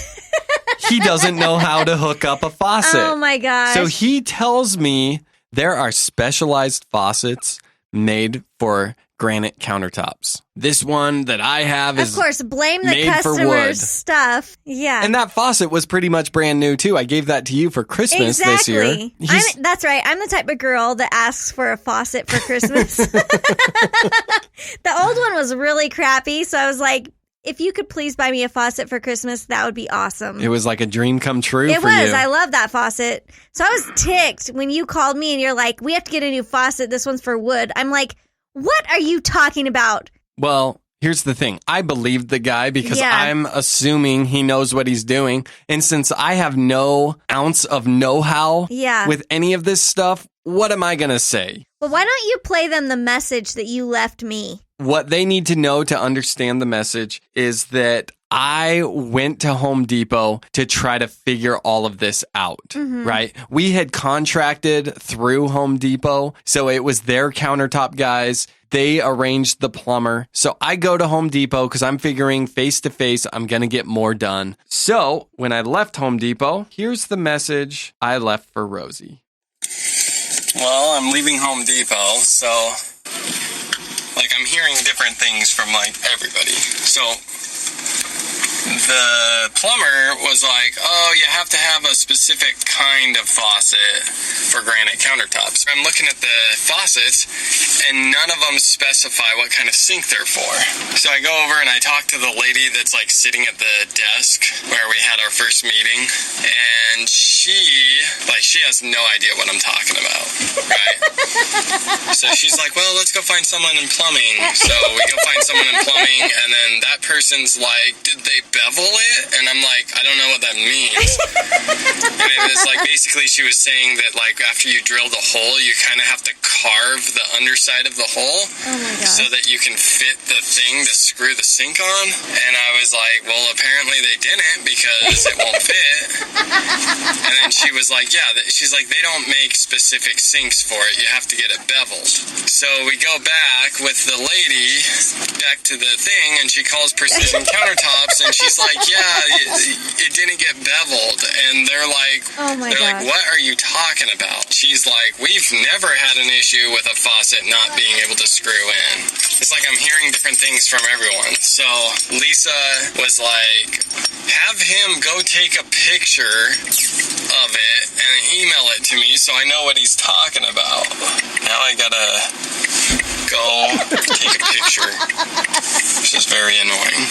He doesn't know how to hook up a faucet. Oh my gosh. So he tells me there are specialized faucets made for granite countertops. This one that I have of is course, blame the made for wood. customer's stuff. Yeah. And that faucet was pretty much brand new too. I gave that to you for Christmas this year. Exactly. That's right. I'm the type of girl that asks for a faucet for Christmas. The old one was really crappy, so I was like, if you could please buy me a faucet for Christmas, that would be awesome. It was like a dream come true It for was. you. I love that faucet. So I was ticked when you called me and you're like, we have to get a new faucet. This one's for wood. I'm like, what are you talking about? Well, here's the thing. I believed the guy because Yeah. I'm assuming he knows what he's doing. And since I have no ounce of know-how Yeah. with any of this stuff, what am I going to say? Well, why don't you play them the message that you left me? What they need to know to understand the message is that I went to Home Depot to try to figure all of this out, right? We had contracted through Home Depot, so it was their countertop guys. They arranged the plumber. So I go to Home Depot because I'm figuring face to face, I'm going to get more done. So when I left Home Depot, here's the message I left for Rosie. Well, I'm leaving Home Depot, so I'm hearing different things from everybody. So the plumber was like, oh, you have to have a specific kind of faucet for granite countertops. I'm looking at the faucets, and none of them specify what kind of sink they're for. So I go over and I talk to the lady that's like sitting at the desk where we had our first meeting, and she has no idea what I'm talking about, right? So she's like, well, let's go find someone in plumbing. So we go find someone in plumbing, and then that person's like, did they bevel it? And I'm like, I don't know what that means. And it was like, basically she was saying that like after you drill the hole, you kind of have to carve the underside of the hole so that you can fit the thing to screw the sink on. And I was like, well, apparently they didn't because it won't fit. And then she was like, yeah, she's like, they don't make specific sinks for it. You have to get it beveled. So we go back with the lady back to the thing, and she calls Precision Countertops, and she's like, yeah, it didn't get beveled. And they're like, what are you talking about? She's like, we've never had an issue with a faucet not being able to screw in. It's like I'm hearing different things from everyone. So Lisa was like, have him go take a picture of it and email it to me so I know what he's talking about. Now I gotta go take a picture, which is very annoying.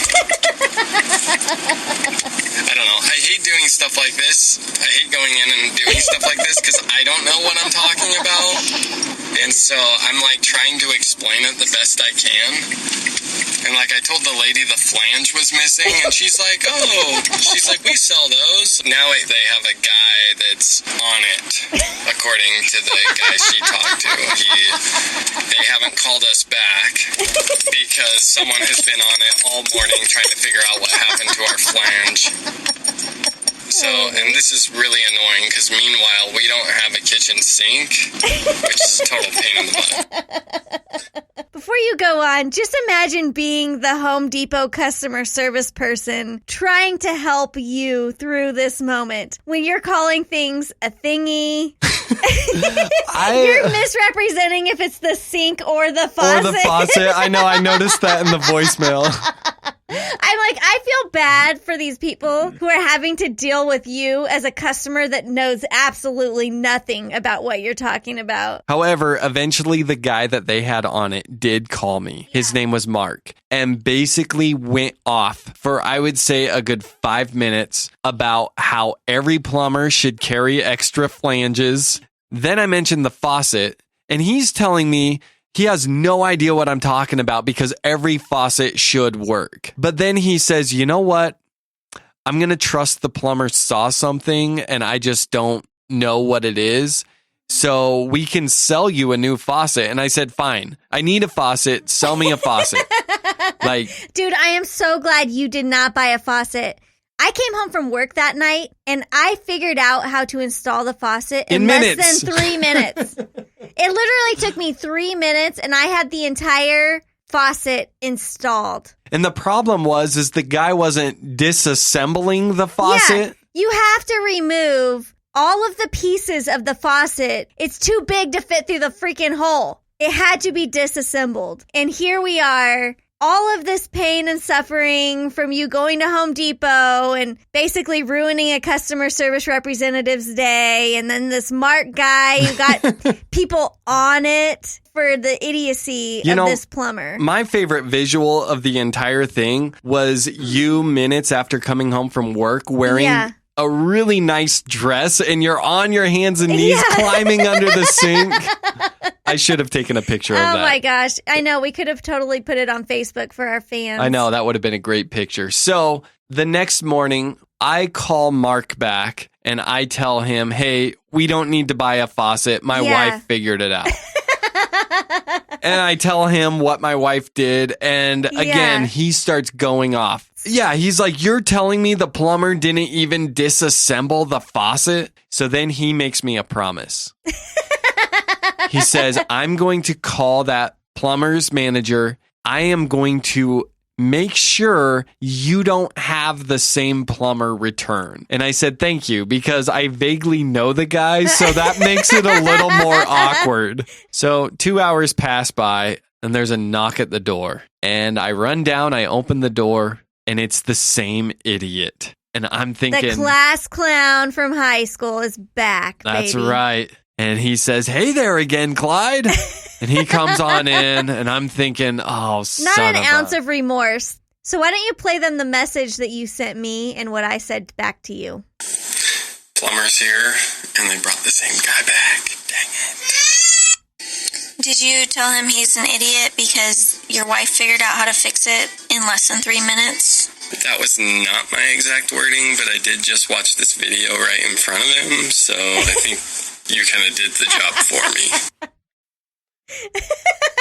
I don't know. I hate doing stuff like this. I hate going in and doing stuff like this because I don't know what I'm talking about. And so I'm like trying to explain it the best I can. And like I told the lady the flange was missing, and she's like, we sell those. Now they have a guy that's on it, according to the guy she talked to. They haven't called us back because someone has been on it all morning trying to figure out what happened to our flange. So, and this is really annoying because meanwhile, we don't have a kitchen sink, which is a total pain in the butt. Before you go on, just imagine being the Home Depot customer service person trying to help you through this moment when you're calling things a thingy. You're misrepresenting if it's the sink or the faucet. Or the faucet. I know. I noticed that in the voicemail. I'm like, I feel bad for these people who are having to deal with you as a customer that knows absolutely nothing about what you're talking about. However, eventually the guy that they had on it did call me. His name was Mark, and basically went off for, I would say, a good 5 minutes about how every plumber should carry extra flanges. Then I mentioned the faucet, and he's telling me he has no idea what I'm talking about because every faucet should work. But then he says, you know what? I'm going to trust the plumber saw something and I just don't know what it is. So we can sell you a new faucet. And I said, fine. I need a faucet. Sell me a faucet. Dude, I am so glad you did not buy a faucet. I came home from work that night and I figured out how to install the faucet in less than 3 minutes. It literally took me 3 minutes and I had the entire faucet installed. And the problem is the guy wasn't disassembling the faucet. Yeah, you have to remove all of the pieces of the faucet. It's too big to fit through the freaking hole. It had to be disassembled. And here we are. All of this pain and suffering from you going to Home Depot and basically ruining a customer service representative's day. And then this Mark guy who got people on it for the idiocy of this plumber. My favorite visual of the entire thing was you minutes after coming home from work wearing a really nice dress and you're on your hands and knees climbing under the sink. I should have taken a picture of that. Oh my gosh. I know. We could have totally put it on Facebook for our fans. I know. That would have been a great picture. So the next morning, I call Mark back and I tell him, hey, we don't need to buy a faucet. My wife figured it out. And I tell him what my wife did. And again, he starts going off. Yeah, he's like, you're telling me the plumber didn't even disassemble the faucet? So then he makes me a promise. He says, I'm going to call that plumber's manager. I am going to make sure you don't have the same plumber return. And I said, thank you, because I vaguely know the guy, so that makes it a little more awkward. So 2 hours pass by, and there's a knock at the door. And I run down, I open the door. and it's the same idiot. And I'm thinking, the class clown from high school is back, that's baby. right. And he says, "Hey there again, Clyde." And he comes on in, and I'm thinking, oh, Not an ounce of remorse. So why don't you play them the message that you sent me and what I said back to you? Plumber's here, and they brought the same guy back. Dang it. Did you tell him he's an idiot because your wife figured out how to fix it in less than 3 minutes? That was not my exact wording, but I did just watch this video right in front of him, so I think you kind of did the job for me.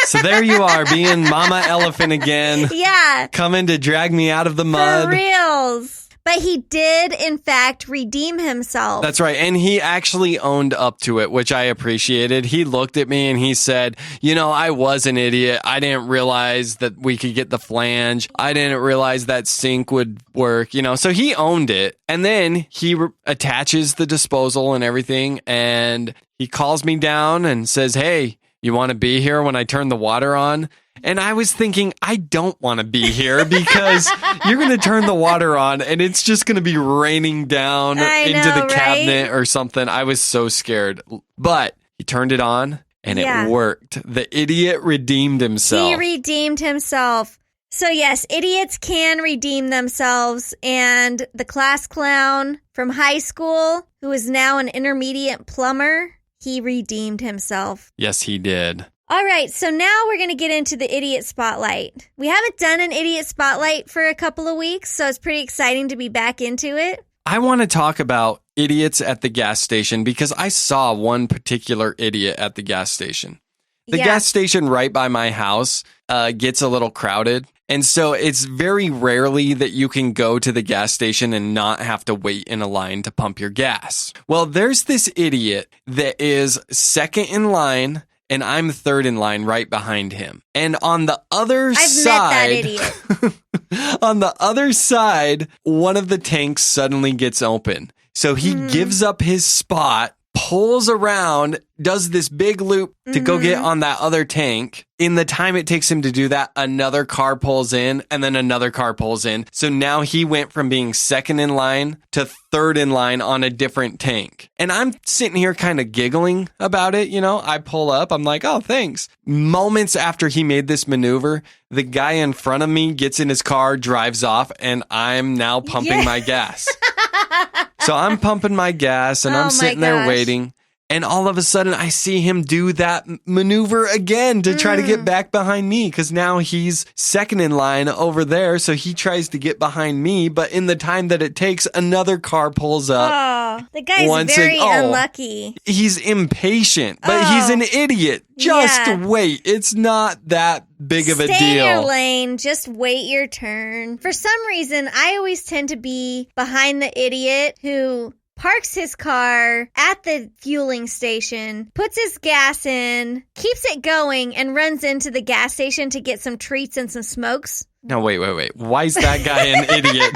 So there you are, being Mama Elephant again. Yeah. Coming to drag me out of the mud. For reals. But he did, in fact, redeem himself. That's right. And he actually owned up to it, which I appreciated. He looked at me and he said, I was an idiot. I didn't realize that we could get the flange. I didn't realize that sink would work, So he owned it. And then he attaches the disposal and everything. And he calls me down and says, "Hey, you want to be here when I turn the water on?" And I was thinking, I don't want to be here because you're going to turn the water on and it's just going to be raining down into the cabinet or something. I was so scared. But he turned it on and it worked. The idiot redeemed himself. He redeemed himself. So yes, idiots can redeem themselves. And the class clown from high school, who is now an intermediate plumber, he redeemed himself. Yes, he did. All right, so now we're going to get into the idiot spotlight. We haven't done an idiot spotlight for a couple of weeks, so it's pretty exciting to be back into it. I want to talk about idiots at the gas station because I saw one particular idiot at the gas station. The gas station right by my house gets a little crowded. And so it's very rarely that you can go to the gas station and not have to wait in a line to pump your gas. Well, there's this idiot that is second in line, and I'm third in line right behind him. And on the other side, met that idiot. On the other side, one of the tanks suddenly gets open. So he gives up his spot, pulls around, does this big loop to go get on that other tank. In the time it takes him to do that, another car pulls in and then another car pulls in. So now he went from being second in line to third in line on a different tank. And I'm sitting here kind of giggling about it. I pull up. I'm like, oh, thanks. Moments after he made this maneuver, the guy in front of me gets in his car, drives off, and I'm now pumping my gas. So I'm pumping my gas and I'm sitting there waiting. And all of a sudden, I see him do that maneuver again to try to get back behind me because now he's second in line over there. So he tries to get behind me. But in the time that it takes, another car pulls up. Oh, the guy's very unlucky. He's impatient, but he's an idiot. Just wait. It's not that big of a deal. Stay in your lane. Just wait your turn. For some reason, I always tend to be behind the idiot who parks his car at the fueling station, puts his gas in, keeps it going, and runs into the gas station to get some treats and some smokes. No, wait. Why is that guy an idiot?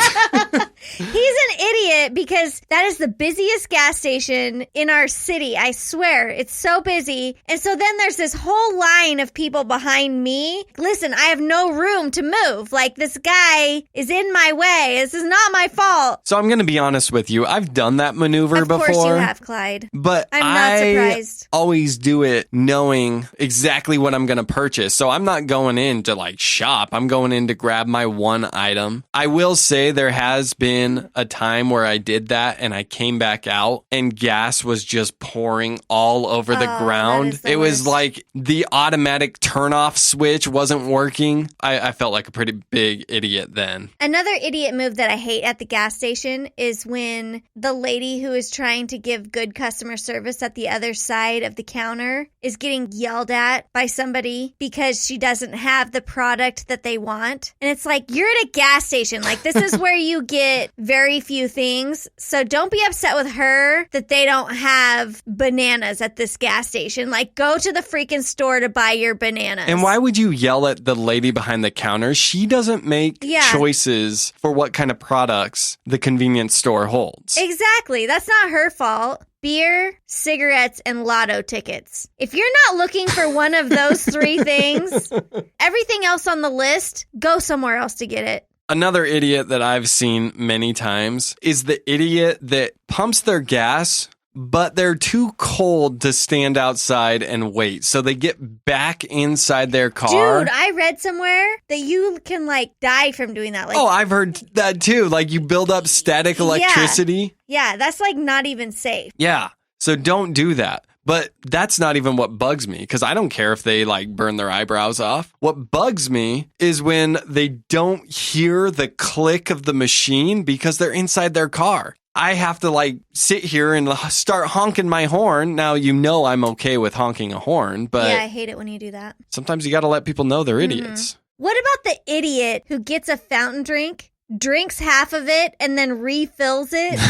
He's an idiot because that is the busiest gas station in our city. I swear. It's so busy. And so then there's this whole line of people behind me. Listen, I have no room to move. Like, this guy is in my way. This is not my fault. So I'm going to be honest with you. I've done that maneuver before. Of course you have, Clyde. But I'm not surprised. Always do it knowing exactly what I'm going to purchase. So I'm not going in to shop. I'm going in to grab my one item. I will say there has been a time where I did that and I came back out and gas was just pouring all over the ground. It was like the automatic turn-off switch wasn't working. I felt like a pretty big idiot then. Another idiot move that I hate at the gas station is when the lady who is trying to give good customer service at the other side of the counter is getting yelled at by somebody because she doesn't have the product that they want. And it's like, you're at a gas station. This is where you get very few things. So don't be upset with her that they don't have bananas at this gas station. Go to the freaking store to buy your bananas. And why would you yell at the lady behind the counter? She doesn't make choices for what kind of products the convenience store holds. Exactly. That's not her fault. Beer, cigarettes, and lotto tickets. If you're not looking for one of those three things, everything else on the list, go somewhere else to get it. Another idiot that I've seen many times is the idiot that pumps their gas, but they're too cold to stand outside and wait. So they get back inside their car. Dude, I read somewhere that you can die from doing that. I've heard that too. You build up static electricity. Yeah, that's not even safe. Yeah. So don't do that. But that's not even what bugs me, because I don't care if they burn their eyebrows off. What bugs me is when they don't hear the click of the machine because they're inside their car. I have to sit here and start honking my horn. Now, I'm okay with honking a horn, but yeah, I hate it when you do that. Sometimes you got to let people know they're idiots. What about the idiot who gets a fountain drink, drinks half of it, and then refills it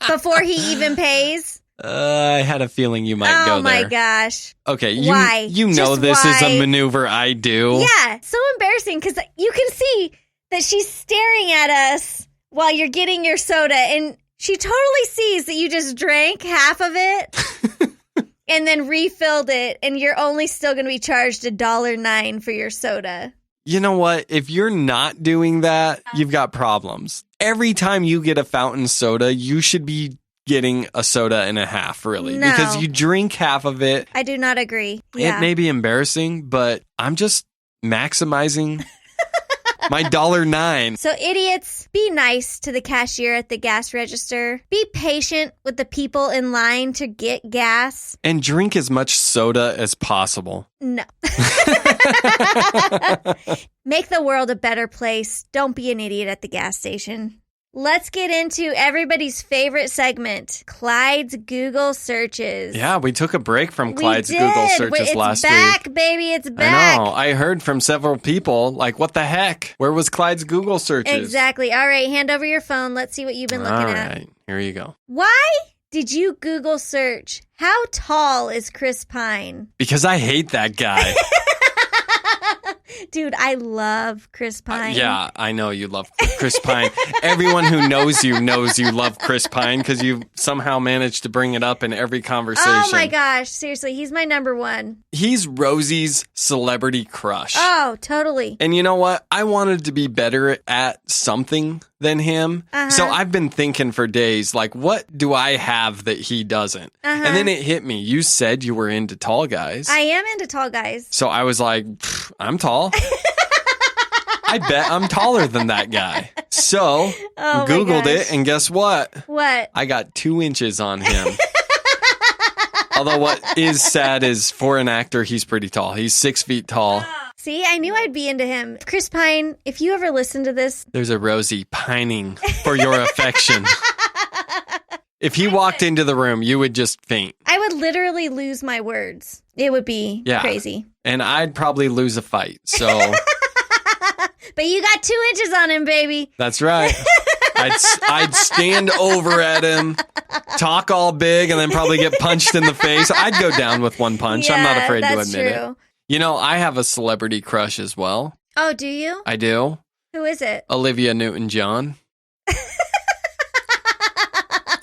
before he even pays? I had a feeling you might go there. Oh my gosh. Okay, why? You know this is a maneuver I do. Yeah, so embarrassing because you can see that she's staring at us while you're getting your soda, and she totally sees that you just drank half of it and then refilled it, and you're only still going to be charged $1.09 for your soda. You know what? If you're not doing that, you've got problems. Every time you get a fountain soda, you should be getting a soda and a half, really. No. Because you drink half of it. I do not agree. Yeah. It may be embarrassing, but I'm just maximizing my $1.09. So idiots, be nice to the cashier at the gas register. Be patient with the people in line to get gas. And drink as much soda as possible. No. Make the world a better place. Don't be an idiot at the gas station. Let's get into everybody's favorite segment, Clyde's Google searches. Yeah, we took a break from Clyde's Google searches last week. It's back, baby. It's back. I know. I heard from several people, what the heck? Where was Clyde's Google searches? Exactly. All right, hand over your phone. Let's see what you've been looking at. All right, here you go. Why did you Google search, how tall is Chris Pine? Because I hate that guy. Dude, I love Chris Pine. Yeah, I know you love Chris Pine. Everyone who knows you love Chris Pine because you somehow managed to bring it up in every conversation. Oh my gosh, seriously, he's my number one. He's Rosie's celebrity crush. Oh, totally. And you know what? I wanted to be better at something than him. So I've been thinking for days, what do I have that he doesn't? And then it hit me. You said you were into tall guys. I am into tall guys. So I was like, I'm tall. I bet I'm taller than that guy. So Googled it, and guess what? What? I got 2 inches on him. Although what is sad is for an actor, he's pretty tall. He's 6 feet tall. See, I knew I'd be into him. Chris Pine, if you ever listen to this. There's a Rosie pining for your affection. If he walked into the room, you would just faint. I would literally lose my words. It would be crazy. And I'd probably lose a fight, so. But you got 2 inches on him, baby. That's right. I'd stand over at him, talk all big, and then probably get punched in the face. I'd go down with one punch. Yeah, I'm not afraid to admit true. it. You know, I have a celebrity crush as well. Oh, do you? I do. Who is it? Olivia Newton-John.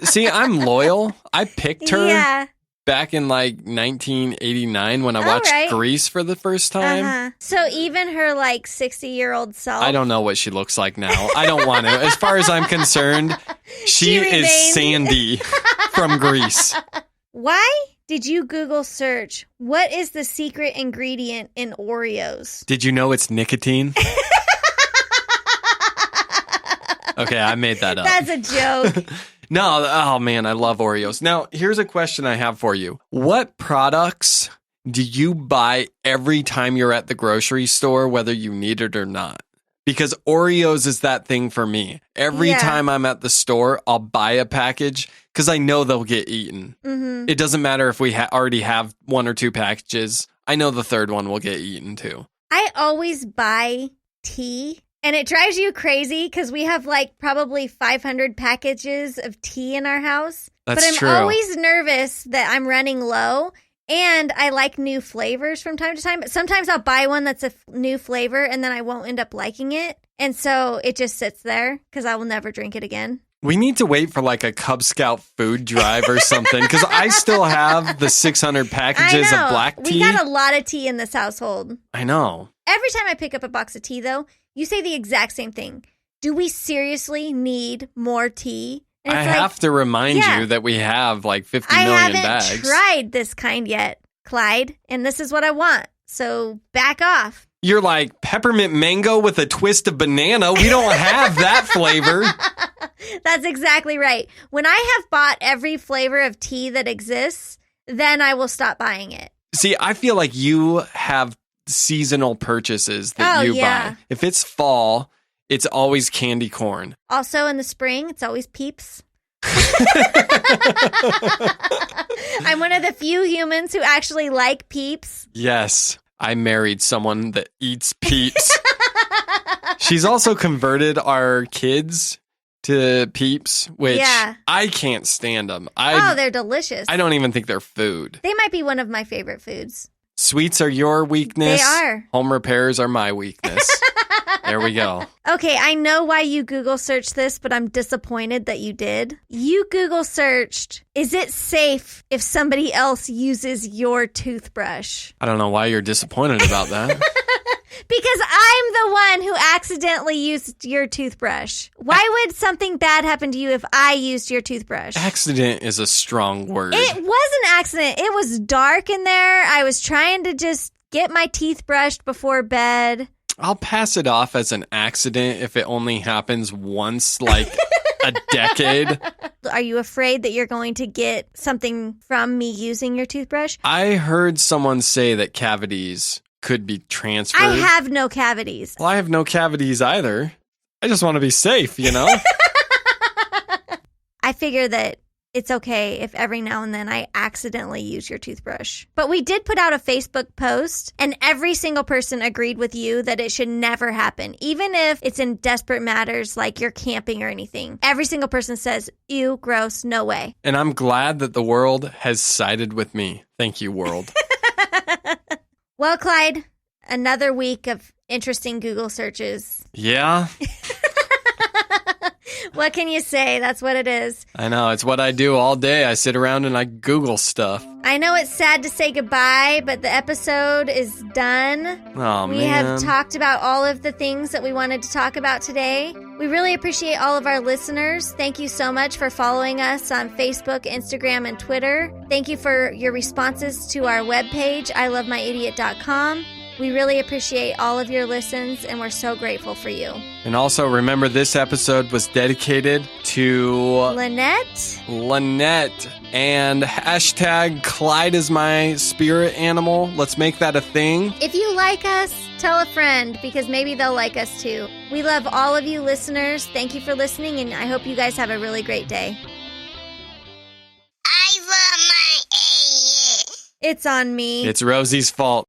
See, I'm loyal. I picked her back in 1989 when I watched Grease for the first time. So even her 60-year-old self. I don't know what she looks like now. I don't want to. As far as I'm concerned, she is Sandy from Grease. Why did you Google search, what is the secret ingredient in Oreos? Did you know it's nicotine? Okay, I made that up. That's a joke. No, oh man, I love Oreos. Now, here's a question I have for you. What products do you buy every time you're at the grocery store, whether you need it or not? Because Oreos is that thing for me. Every time I'm at the store, I'll buy a package because I know they'll get eaten. Mm-hmm. It doesn't matter if we already have 1 or 2 packages. I know the third one will get eaten too. I always buy tea. And it drives you crazy because we have probably 500 packages of tea in our house. That's but I'm true. always nervous that I'm running low. And I like new flavors from time to time. Sometimes I'll buy one that's a new flavor and then I won't end up liking it. And so it just sits there because I will never drink it again. We need to wait for a Cub Scout food drive or something because I still have the 600 packages of black tea. We got a lot of tea in this household. I know. Every time I pick up a box of tea, though, You say the exact same thing. Do we seriously need more tea? And I it's have to remind you that we have like 50 million bags. I haven't tried this kind yet, Clyde, and this is what I want. So back off. You're like peppermint mango with a twist of banana. We don't have that flavor. That's exactly right. When I have bought every flavor of tea that exists, then I will stop buying it. See, I feel like you have seasonal purchases that you buy. If it's fall, it's always candy corn. Also in the spring, it's always Peeps. I'm one of the few humans who actually like Peeps. Yes, I married someone that eats Peeps. She's also converted our kids to Peeps, which I can't stand them. They're delicious. I don't even think they're food. They might be one of my favorite foods. Sweets are your weakness. They are. Home repairs are my weakness. There we go. Okay, I know why you Google searched this, but I'm disappointed that you did. You Google searched, is it safe if somebody else uses your toothbrush? I don't know why you're disappointed about that. Because I'm the one who accidentally used your toothbrush. Why would something bad happen to you if I used your toothbrush? Accident is a strong word. It was an accident. It was dark in there. I was trying to just get my teeth brushed before bed. I'll pass it off as an accident if it only happens once, like a decade. Are you afraid that you're going to get something from me using your toothbrush? I heard someone say that cavities could be transferred. I have no cavities. Well, I have no cavities either. I just want to be safe, you know? I figure that it's okay if every now and then I accidentally use your toothbrush. But we did put out a Facebook post, and every single person agreed with you that it should never happen, even if it's in desperate matters like you're camping or anything. Every single person says, ew, gross, no way. And I'm glad that the world has sided with me. Thank you, world. Well, Clyde, another week of interesting Google searches. Yeah. What can you say? That's what it is. I know. It's what I do all day. I sit around and I Google stuff. I know it's sad to say goodbye, but the episode is done. Oh, man. We have talked about all of the things that we wanted to talk about today. We really appreciate all of our listeners. Thank you so much for following us on Facebook, Instagram, and Twitter. Thank you for your responses to our webpage, ilovemyidiot.com. We really appreciate all of your listens, and we're so grateful for you. And also, remember, this episode was dedicated to Lynette, and hashtag Clyde is my spirit animal. Let's make that a thing. If you like us, tell a friend, because maybe they'll like us too. We love all of you listeners. Thank you for listening, and I hope you guys have a really great day. I love my idiot. It's on me. It's Rosie's fault.